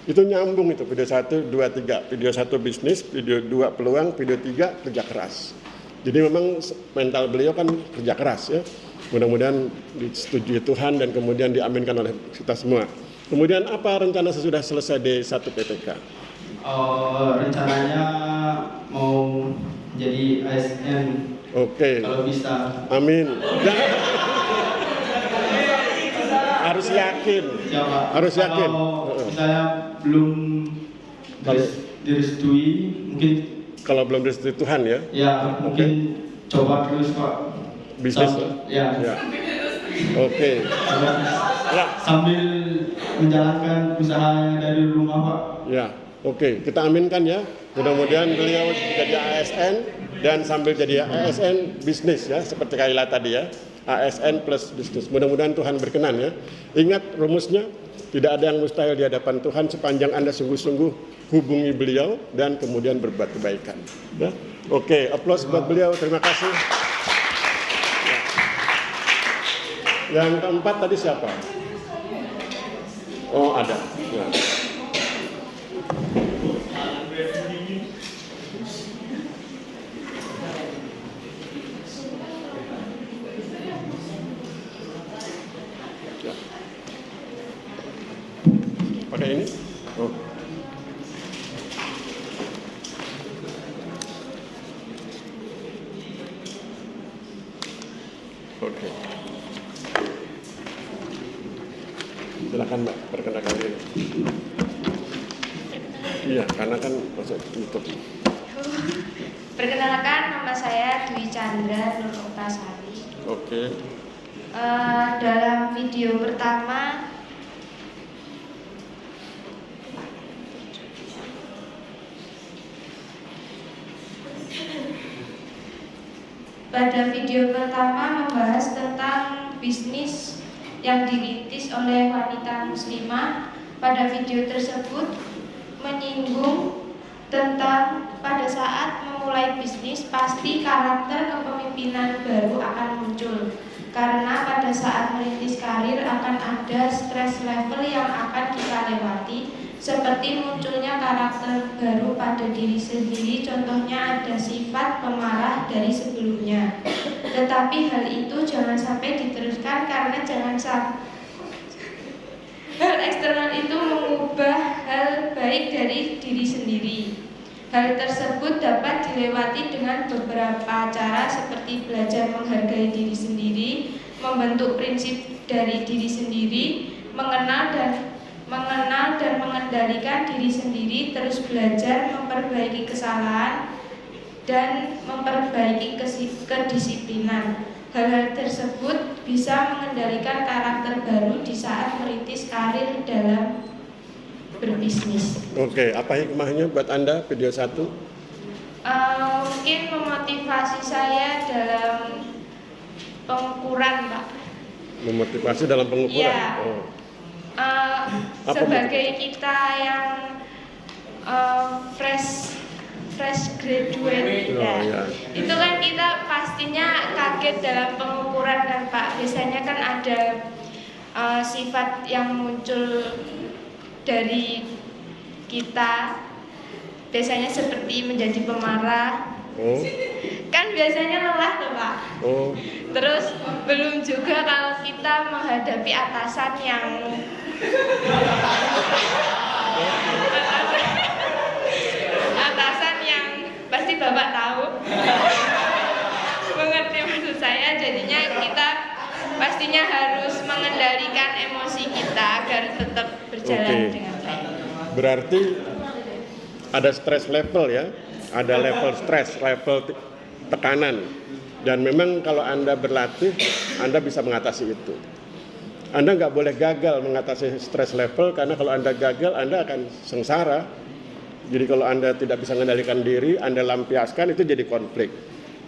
Itu nyambung itu video 1, 2, 3. Video 1 bisnis, video 2 peluang, video 3 kerja keras. Jadi memang mental beliau kan kerja keras ya. Mudah-mudahan disetujui Tuhan dan kemudian diaminkan oleh kita semua. Kemudian apa rencana sesudah selesai D1 PPK? Rencananya mau jadi ASN. Oke. Kalau bisa. Amin. Harus yakin. Siapa? Harus yakin. Kalau misalnya belum direstui, mungkin. Kalau belum direstui Tuhan ya? Ya, mungkin coba terus Pak. Bisnis ya. Oke. Sambil menjalankan usaha dari rumah Pak. Ya, oke. Kita aminkan ya. Mudah-mudahan beliau jadi ASN dan sambil jadi ASN bisnis ya, seperti Kaila tadi ya. ASN plus bisnis. Mudah-mudahan Tuhan berkenan ya. Ingat rumusnya, tidak ada yang mustahil di hadapan Tuhan sepanjang Anda sungguh-sungguh hubungi beliau dan kemudian berbuat kebaikan. Ya. Oke, aplaus buat beliau. Terima kasih. Ya. Yang keempat tadi siapa? Oh, ada. Ya. Ya. Pakai ini? Oh. Oke. Silakan Mbak, perkenalkan diri. Iya, karena kan masuk YouTube. Perkenalkan, nama saya Dwi Chandra Nur Oktasari. Oke. Dalam video pertama membahas tentang bisnis yang dirintis oleh wanita muslimah. Pada video tersebut menyinggung tentang pada saat memulai bisnis pasti karakter kepemimpinan baru akan muncul. Karena pada saat merintis karir akan ada stress level yang akan kita lewati, seperti munculnya karakter baru pada diri sendiri, contohnya ada sifat pemarah dari sebelumnya. Tetapi hal itu jangan sampai diteruskan karena jangan sampai hal eksternal itu mengubah hal baik dari diri sendiri. Hal tersebut dapat dilewati dengan beberapa cara seperti belajar menghargai diri sendiri, membentuk prinsip dari diri sendiri, mengenal dan mengendalikan diri sendiri, terus belajar memperbaiki kesalahan dan memperbaiki kedisiplinan. Hal-hal tersebut bisa mengendalikan karakter baru di saat merintis karir dalam berbisnis. Oke, apa hikmahnya buat Anda video 1? Mungkin memotivasi saya dalam pengukuran, Pak. Memotivasi dalam pengukuran? Iya. Oh. Sebagai kita yang fresh graduate, Oh, ya. itu kan kita pastinya kaget dalam pengukuran kan, Pak. Biasanya kan ada sifat yang muncul dari kita, biasanya seperti menjadi pemarah. Oh. Kan biasanya lelah tuh, Pak. Oh. Terus belum juga kalau kita menghadapi atasan yang pasti Bapak tahu. Mengerti maksud saya, jadinya kita pastinya harus mengendalikan emosi kita agar tetap berjalan Oke. dengan baik. Berarti ada stress level ya, ada level stres, level tekanan. Dan memang kalau Anda berlatih, Anda bisa mengatasi itu. Anda nggak boleh gagal mengatasi stress level, karena kalau Anda gagal, Anda akan sengsara. Jadi kalau Anda tidak bisa mengendalikan diri, Anda lampiaskan, itu jadi konflik.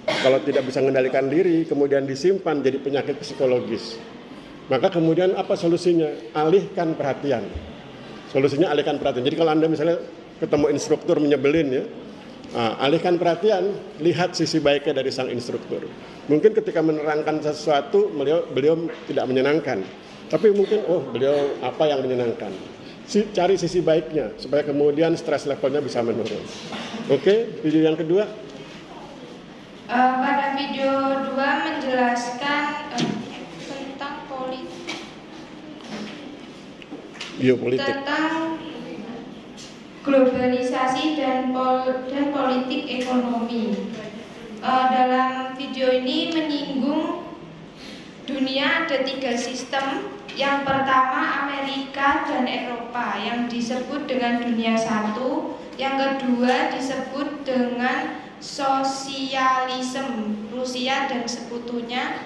Kalau tidak bisa mengendalikan diri, kemudian disimpan, jadi penyakit psikologis. Maka kemudian apa solusinya? Alihkan perhatian. Solusinya alihkan perhatian. Jadi kalau Anda misalnya ketemu instruktur menyebelin ya, alihkan perhatian, lihat sisi baiknya dari sang instruktur. Mungkin ketika menerangkan sesuatu, beliau tidak menyenangkan. Tapi mungkin, beliau apa yang menyenangkan. Cari sisi baiknya, supaya kemudian stres levelnya bisa menurun. Oke, video yang kedua. Pada video 2 menjelaskan tentang Geopolitik. tentang globalisasi dan politik ekonomi. Dalam video ini menyinggung dunia ada 3 sistem. Yang pertama Amerika dan Eropa yang disebut dengan dunia 1. Yang kedua disebut dengan sosialisme, Rusia dan sekutunya.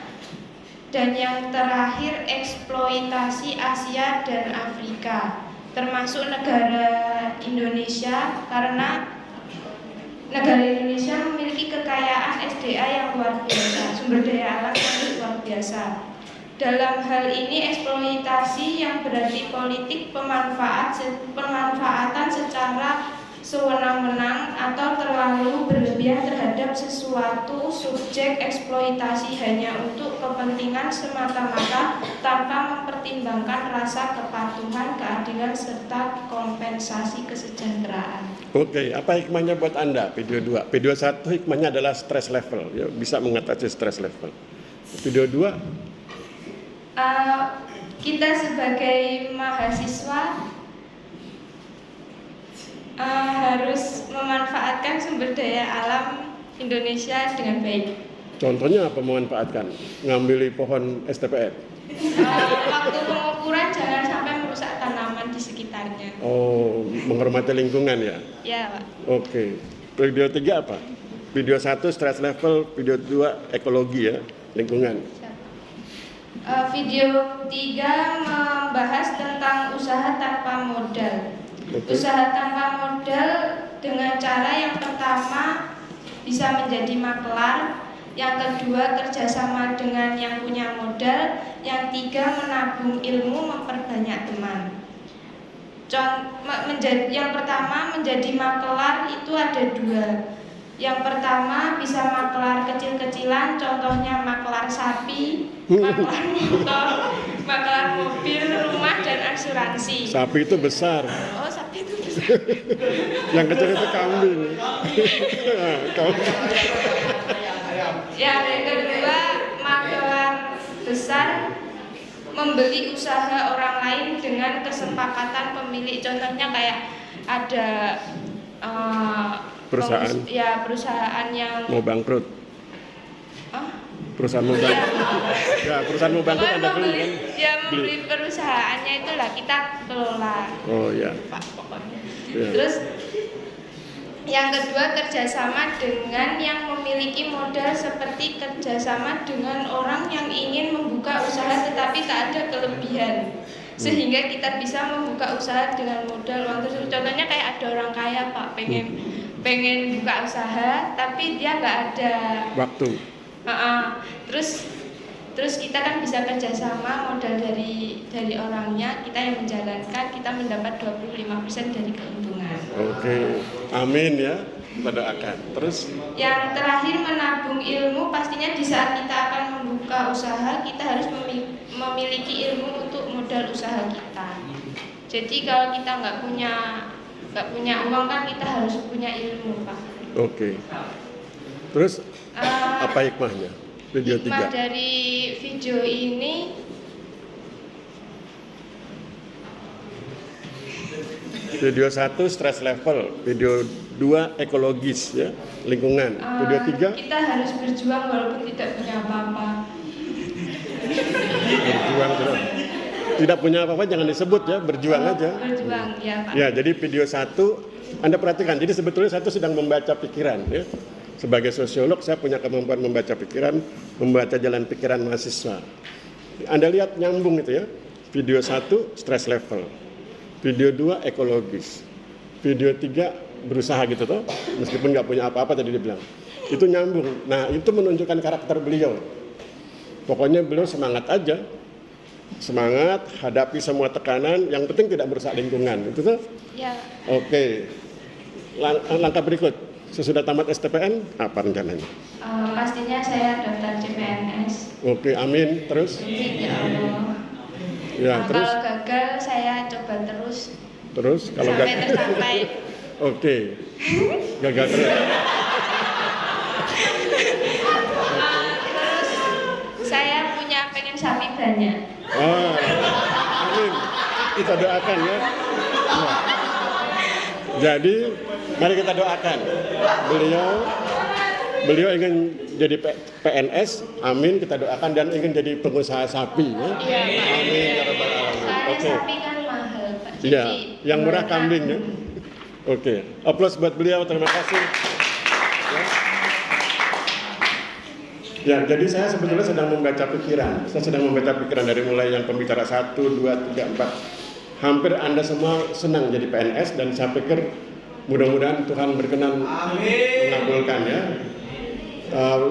Dan yang terakhir eksploitasi Asia dan Afrika, termasuk negara Indonesia, karena negara Indonesia memiliki kekayaan SDA yang luar biasa, sumber daya alam yang luar biasa. Dalam hal ini eksploitasi yang berarti politik pemanfaatan secara sewenang-wenang atau terlalu berlebihan berlebihan terhadap sesuatu subjek eksploitasi hanya untuk kepentingan semata-mata tanpa mempertimbangkan rasa kepatuhan, keadilan, serta kompensasi kesejahteraan. Oke, apa hikmahnya buat Anda video 2? Video 1 hikmahnya adalah stress level, ya, bisa mengatasi stress level. Video 2 kita sebagai mahasiswa harus memanfaatkan sumber daya alam Indonesia dengan baik. contohnya apa memanfaatkan? Ngambil pohon STPN? Waktu pengukuran jangan sampai merusak tanaman di sekitarnya. Oh, menghormati lingkungan ya? Ya, Pak. Oke. Video 3 apa? Video 1 stress level, video 2 ekologi ya, lingkungan. Video 3 membahas tentang usaha tanpa modal. Oke. Usaha tanpa modal dengan cara yang pertama bisa menjadi makelar, yang kedua kerjasama dengan yang punya modal, yang tiga menabung ilmu, memperbanyak teman. Yang pertama menjadi makelar itu ada dua. Yang pertama bisa makelar kecil-kecilan, contohnya makelar sapi, makelar motor, makelar mobil, rumah, dan asuransi. Sapi itu besar, Oh, sapi itu besar. yang kecil itu kambing. Yang kedua, makelar besar membeli usaha orang lain dengan kesepakatan pemilik. Contohnya kayak ada Perusahaan. perusahaan yang Mau bangkrut. Perusahaan mau Ya. bangkrut. Ya, perusahaan mau bangkrut Anda beli kan? Ya, membeli perusahaannya itulah kita kelola. Oh ya. Pak, pokoknya. Ya. Terus yang kedua kerjasama dengan yang memiliki modal, seperti kerjasama dengan orang yang ingin membuka usaha tetapi tak ada kelebihan, sehingga kita bisa membuka usaha dengan modal uang tersebut. Contohnya kayak ada orang kaya, Pak, pengen buka usaha tapi dia nggak ada Waktu. Terus kita kan bisa kerjasama, modal dari orangnya, kita yang menjalankan, kita mendapat 25% dari keuntungan. Oke. Amin ya. Kita doakan. Terus Yang terakhir menabung ilmu, pastinya di saat kita akan membuka usaha kita harus memiliki ilmu untuk modal usaha kita. Jadi kalau kita nggak punya uang kan kita harus punya ilmu, Pak. oke. Terus apa hikmahnya? Video Hikmah 3. dari video ini Video 1 stress level, video 2 ekologis ya, lingkungan. Video 3 kita harus berjuang walaupun tidak punya apa-apa. berjuang terus. Tidak punya apa-apa jangan disebut ya, berjuang aja. Berjuang, ya, Pak. Ya, jadi video 1 Anda perhatikan. Jadi sebetulnya satu sedang membaca pikiran ya. Sebagai sosiolog saya punya kemampuan membaca pikiran, membaca jalan pikiran mahasiswa. Anda lihat nyambung itu ya. Video 1 stress level. Video 2 ekologis. Video 3 berusaha gitu toh, meskipun nggak punya apa-apa tadi dia bilang. Itu nyambung. Nah, itu menunjukkan karakter beliau. Pokoknya beliau semangat aja. Semangat, hadapi semua tekanan, yang penting tidak merusak lingkungan. Itu tuh. Ya. Oke. Langkah berikut. Sesudah tamat STPN, apa rencananya? Pastinya saya daftar CPNS. Oke, amin. Terus? Amin, ya Allah. Ya, terus? Kalau gagal saya coba terus Terus kalau sampai gagal. tercapai. Oke. Gagal terus. Terus saya pengen sapi banyak. Oh, amin. Kita doakan ya. Nah. Jadi, mari kita doakan. Beliau ingin jadi PNS, amin, kita doakan, dan ingin jadi pengusaha sapi ya. Iya, Pak. Amin ya rabbal alamin. Soalnya Oke. sapi kan mahal, Pak. Iya, Jadi, yang murah murah. kambing ya. Oke, aplaus buat beliau, terima kasih. Ya, jadi saya sebetulnya sedang membaca pikiran. Saya sedang membaca pikiran dari mulai yang pembicara 1, 2, 3, 4. Hampir Anda semua senang jadi PNS, dan saya pikir mudah-mudahan Tuhan berkenan mengabulkan ya.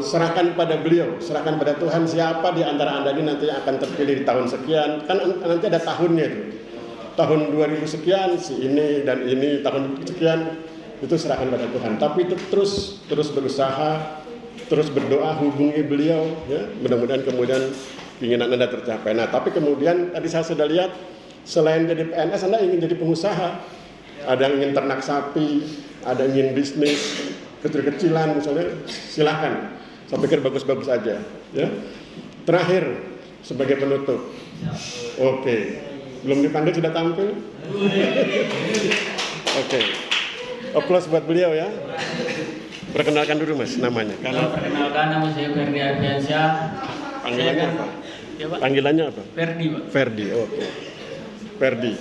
Serahkan pada beliau, serahkan pada Tuhan siapa di antara Anda ini nanti akan terpilih di tahun sekian. Kan nanti ada tahunnya itu. Tahun 2000 sekian si ini dan ini, tahun sekian itu serahkan pada Tuhan. Tapi itu terus berusaha, terus berdoa, hubungi beliau, ya. Mudah-mudahan kemudian keinginan Anda tercapai. Nah, tapi kemudian tadi saya sudah lihat, selain jadi PNS, Anda ingin jadi pengusaha. Ada yang ingin ternak sapi, ada yang ingin bisnis kecil-kecilan misalnya, silahkan. Saya pikir bagus-bagus aja. Ya. Terakhir, sebagai penutup. Oke. Belum dipanggil sudah tampil? Oke. Aplaus buat beliau ya. Perkenalkan dulu Mas namanya. Perkenalkan, nama saya Ferdi Ardiansyah. Panggilannya apa? Ya, Pak. Panggilannya apa? Ferdi, Pak. Ferdi. Oke. Ferdi.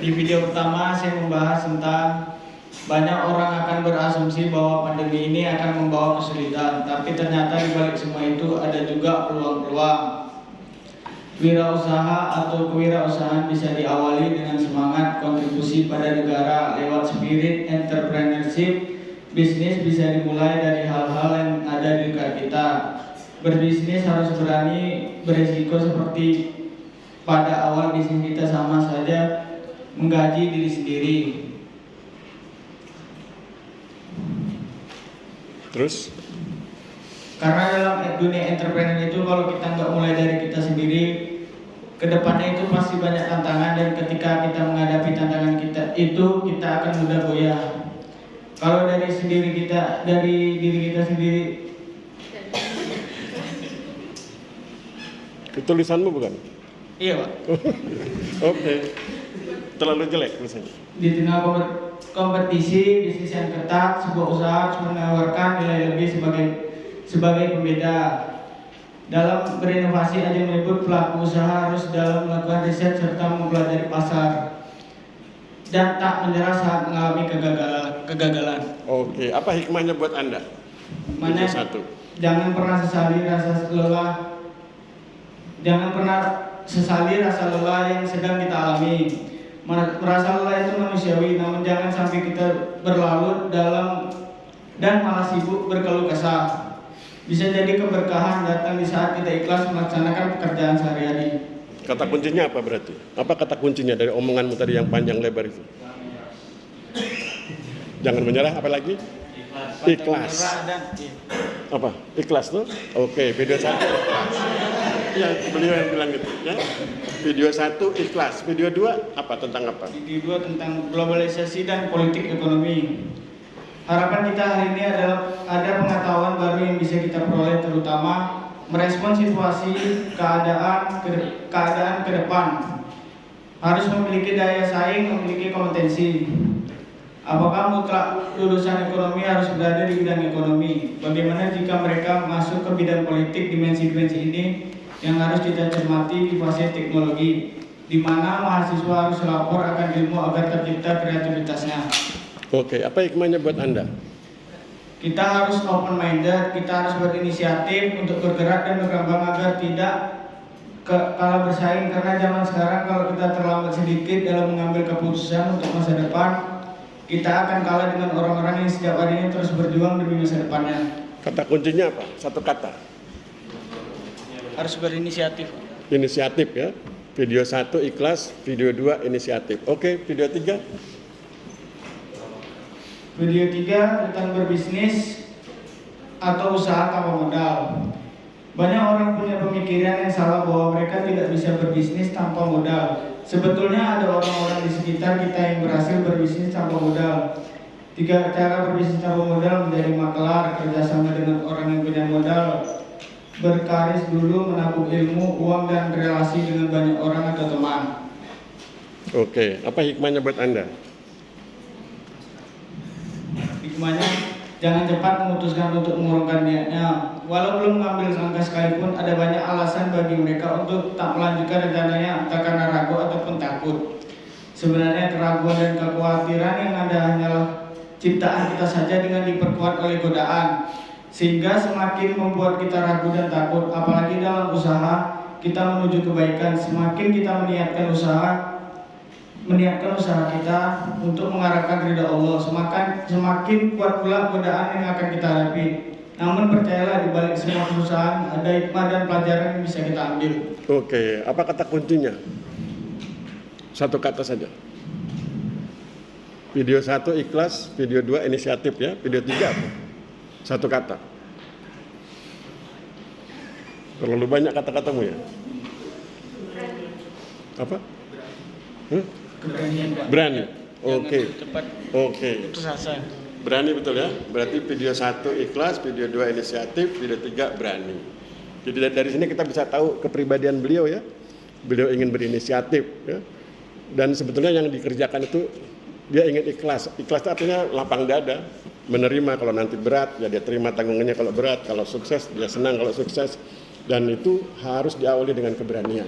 Di video pertama saya membahas tentang banyak orang akan berasumsi bahwa pandemi ini akan membawa kesulitan, tapi ternyata di balik semua itu ada juga peluang-peluang. Wirausaha atau kewirausahaan bisa diawali dengan semangat kontribusi pada negara lewat spirit entrepreneurship. Bisnis bisa dimulai dari hal-hal yang ada di dekat kita. Berbisnis harus berani beresiko, seperti pada awal bisnis kita sama saja menggaji diri sendiri. Terus? Karena dalam dunia entrepreneur itu kalau kita nggak mulai dari kita sendiri, kedepannya itu pasti banyak tantangan, dan ketika kita menghadapi tantangan kita itu kita akan mudah goyah. Kalau dari diri kita sendiri. Itu tulisanmu bukan? Iya, Pak. Oke. Terlalu jelek tulisannya. Di tengah kompetisi bisnis yang ketat, sebuah usaha harus menawarkan nilai lebih sebagai pembeda. Dalam berinovasi, ada menyebut pelaku usaha harus dalam melakukan riset serta mempelajari pasar dan tak menyerah saat mengalami kegagalan. Oke, apa hikmahnya buat Anda? Hikmahnya, Satu. Jangan pernah sesali rasa lelah. Jangan pernah sesali rasa lelah yang sedang kita alami. Merasa lelah itu manusiawi, namun jangan sampai kita berlarut dalam dan malah sibuk berkeluh kesah. Bisa jadi keberkahan datang di saat kita ikhlas melaksanakan pekerjaan sehari-hari. Kata kuncinya apa berarti? Apa kata kuncinya dari omonganmu tadi yang panjang lebar itu? Jangan menyerah, apa lagi? Ikhlas. Apa? Ikhlas tuh? Oke, video 1 ikhlas. Ya, beliau yang bilang gitu ya. Video 1 ikhlas, video 2 apa, tentang apa? Video 2 tentang globalisasi dan politik ekonomi. Harapan kita hari ini adalah ada pengetahuan baru yang bisa kita peroleh, terutama merespon situasi keadaan ke depan. Harus memiliki daya saing, memiliki kompetensi. Apakah mutlak lulusan ekonomi harus berada di bidang ekonomi? Bagaimana jika mereka masuk ke bidang politik? Dimensi-dimensi ini yang harus kita cermati di fase teknologi, di mana mahasiswa harus lapor akan ilmu agar tercipta kreativitasnya. Oke, apa hikmahnya buat Anda? Kita harus open minded, kita harus berinisiatif untuk bergerak dan berkembang agar tidak kalah bersaing, karena zaman sekarang kalau kita terlambat sedikit dalam mengambil keputusan untuk masa depan, kita akan kalah dengan orang-orang yang setiap harinya terus berjuang demi masa depannya. Kata kuncinya apa? Satu kata. Harus berinisiatif. Inisiatif ya. Video 1 ikhlas, video 2 inisiatif. Oke, video 3. Video 3 tentang berbisnis atau usaha tanpa modal. Banyak orang punya pemikiran yang salah bahwa mereka tidak bisa berbisnis tanpa modal. Sebetulnya ada orang-orang di sekitar kita yang berhasil berbisnis tanpa modal. 3 cara berbisnis tanpa modal: menjadi makelar, kerjasama dengan orang yang punya modal, berkarir dulu, menabung ilmu, uang, dan relasi dengan banyak orang atau teman. Oke, apa hikmahnya buat Anda? Hikmahnya, jangan cepat memutuskan untuk mengurungkan niatnya. Walau belum mengambil langkah sekalipun, ada banyak alasan bagi mereka untuk tak melanjutkan rencananya, entah karena ragu ataupun takut. Sebenarnya keraguan dan kekhawatiran yang ada hanyalah ciptaan kita saja dengan diperkuat oleh godaan, sehingga semakin membuat kita ragu dan takut. Apalagi dalam usaha kita menuju kebaikan, semakin kita meniatkan usaha kita untuk mengharapkan ridha Allah, semakin kuat pula godaan yang akan kita hadapi. Namun percayalah, di balik semua perusahaan ada hikmah dan pelajaran yang bisa kita ambil. Oke, apa kata kuncinya? Satu kata saja. Video 1 ikhlas, video 2 inisiatif ya, video 3 apa? Satu kata. Terlalu banyak kata-katamu ya? Apa? Keberanian Pak. Berani. Oke. Cepat Oke. putus asa. Berani betul ya? Berarti video 1 ikhlas, video 2 inisiatif, video 3 berani. Jadi dari sini kita bisa tahu kepribadian beliau ya. Beliau ingin berinisiatif ya. Dan sebetulnya yang dikerjakan itu dia ingin ikhlas. Ikhlas itu artinya lapang dada, menerima kalau nanti berat, ya dia terima tanggungannya kalau berat, kalau sukses dia senang kalau sukses. Dan itu harus diawali dengan keberanian.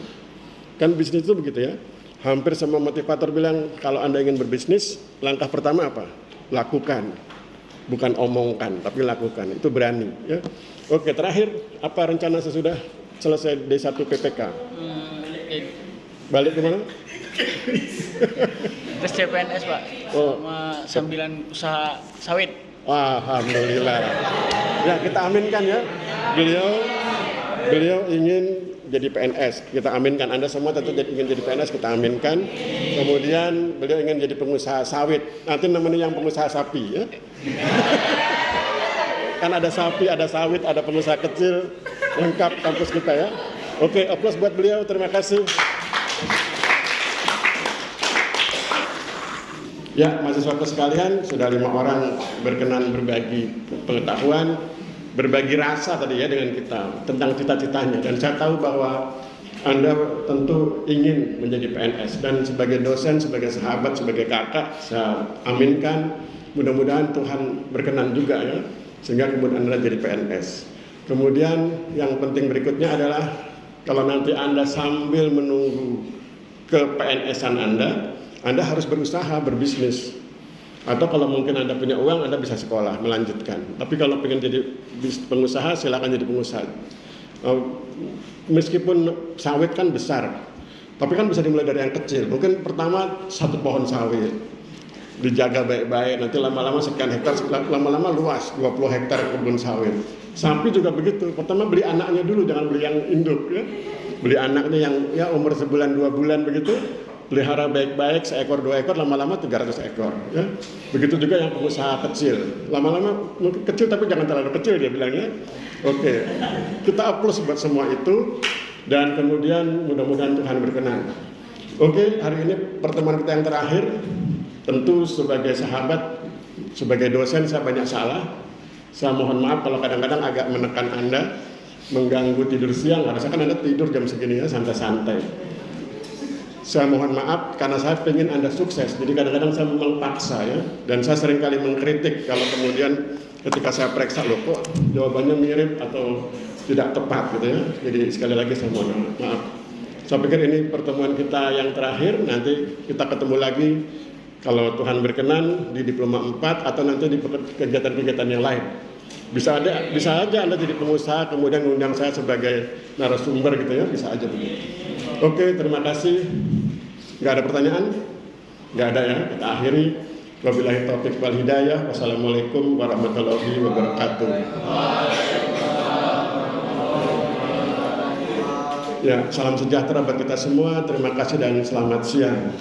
Kan bisnis itu begitu ya. Hampir semua motivator bilang kalau Anda ingin berbisnis, langkah pertama apa? Lakukan. Bukan omongkan, tapi lakukan. Itu berani ya. Oke, terakhir apa rencana sesudah selesai D1 PPK? Balik ke mana? Tes CPNS Pak. Oh. Sama sambilan usaha sawit. Alhamdulillah. Ya, kita aminkan ya. Beliau ingin jadi PNS. Kita aminkan. Anda semua tentu ingin jadi PNS, kita aminkan. Kemudian beliau ingin jadi pengusaha sawit. Nanti namanya yang pengusaha sapi ya. Kan ada sapi, ada sawit, ada pengusaha kecil, lengkap kampus kita ya. Oke, aplaus buat beliau. Terima kasih. Ya, mahasiswa sekalian, sudah 5 orang berkenan berbagi pengetahuan, berbagi rasa tadi ya dengan kita tentang cita-citanya. Dan saya tahu bahwa Anda tentu ingin menjadi PNS. Dan sebagai dosen, sebagai sahabat, sebagai kakak, saya aminkan mudah-mudahan Tuhan berkenan juga ya, sehingga kemudian Anda jadi PNS. Kemudian yang penting berikutnya adalah kalau nanti Anda sambil menunggu ke PNS-an Anda harus berusaha, berbisnis. Atau kalau mungkin Anda punya uang, Anda bisa sekolah, melanjutkan. Tapi kalau pengen jadi pengusaha, silakan jadi pengusaha. Meskipun sawit kan besar, tapi kan bisa dimulai dari yang kecil. Mungkin pertama 1 pohon sawit, dijaga baik-baik, nanti lama-lama sekian hektar, lama-lama luas, 20 hektar kebun sawit. Sapi juga begitu, pertama beli anaknya dulu, jangan beli yang induk ya. Beli anaknya yang ya umur sebulan 2 bulan begitu, pelihara baik-baik, 1 ekor 2 ekor, lama-lama 300 ekor ya. Begitu juga yang pengusaha kecil, lama-lama mungkin kecil tapi jangan terlalu kecil dia bilangnya. Oke, kita aplaus buat semua itu. Dan kemudian mudah-mudahan Tuhan berkenan. Oke, hari ini pertemuan kita yang terakhir. Tentu sebagai sahabat, sebagai dosen saya banyak salah. Saya mohon maaf kalau kadang-kadang agak menekan Anda, mengganggu tidur siang. Harusnya kan Anda tidur jam segini ya, santai-santai. Saya mohon maaf karena saya ingin Anda sukses. Jadi kadang-kadang saya memang paksa ya. Dan saya seringkali mengkritik kalau kemudian ketika saya periksa loh kok jawabannya mirip atau tidak tepat gitu ya. Jadi sekali lagi saya mohon maaf. Saya pikir ini pertemuan kita yang terakhir. Nanti kita ketemu lagi kalau Tuhan berkenan di Diploma 4 atau nanti di kegiatan-kegiatan yang lain. Bisa aja Anda jadi pengusaha kemudian mengundang saya sebagai narasumber gitu ya, bisa aja begitu. Oke, terima kasih. Nggak ada pertanyaan? Nggak ada ya, kita akhiri. Wabillahi taufiq wal hidayah. Wassalamualaikum warahmatullahi wabarakatuh. Ya, salam sejahtera bagi kita semua. Terima kasih dan selamat siang.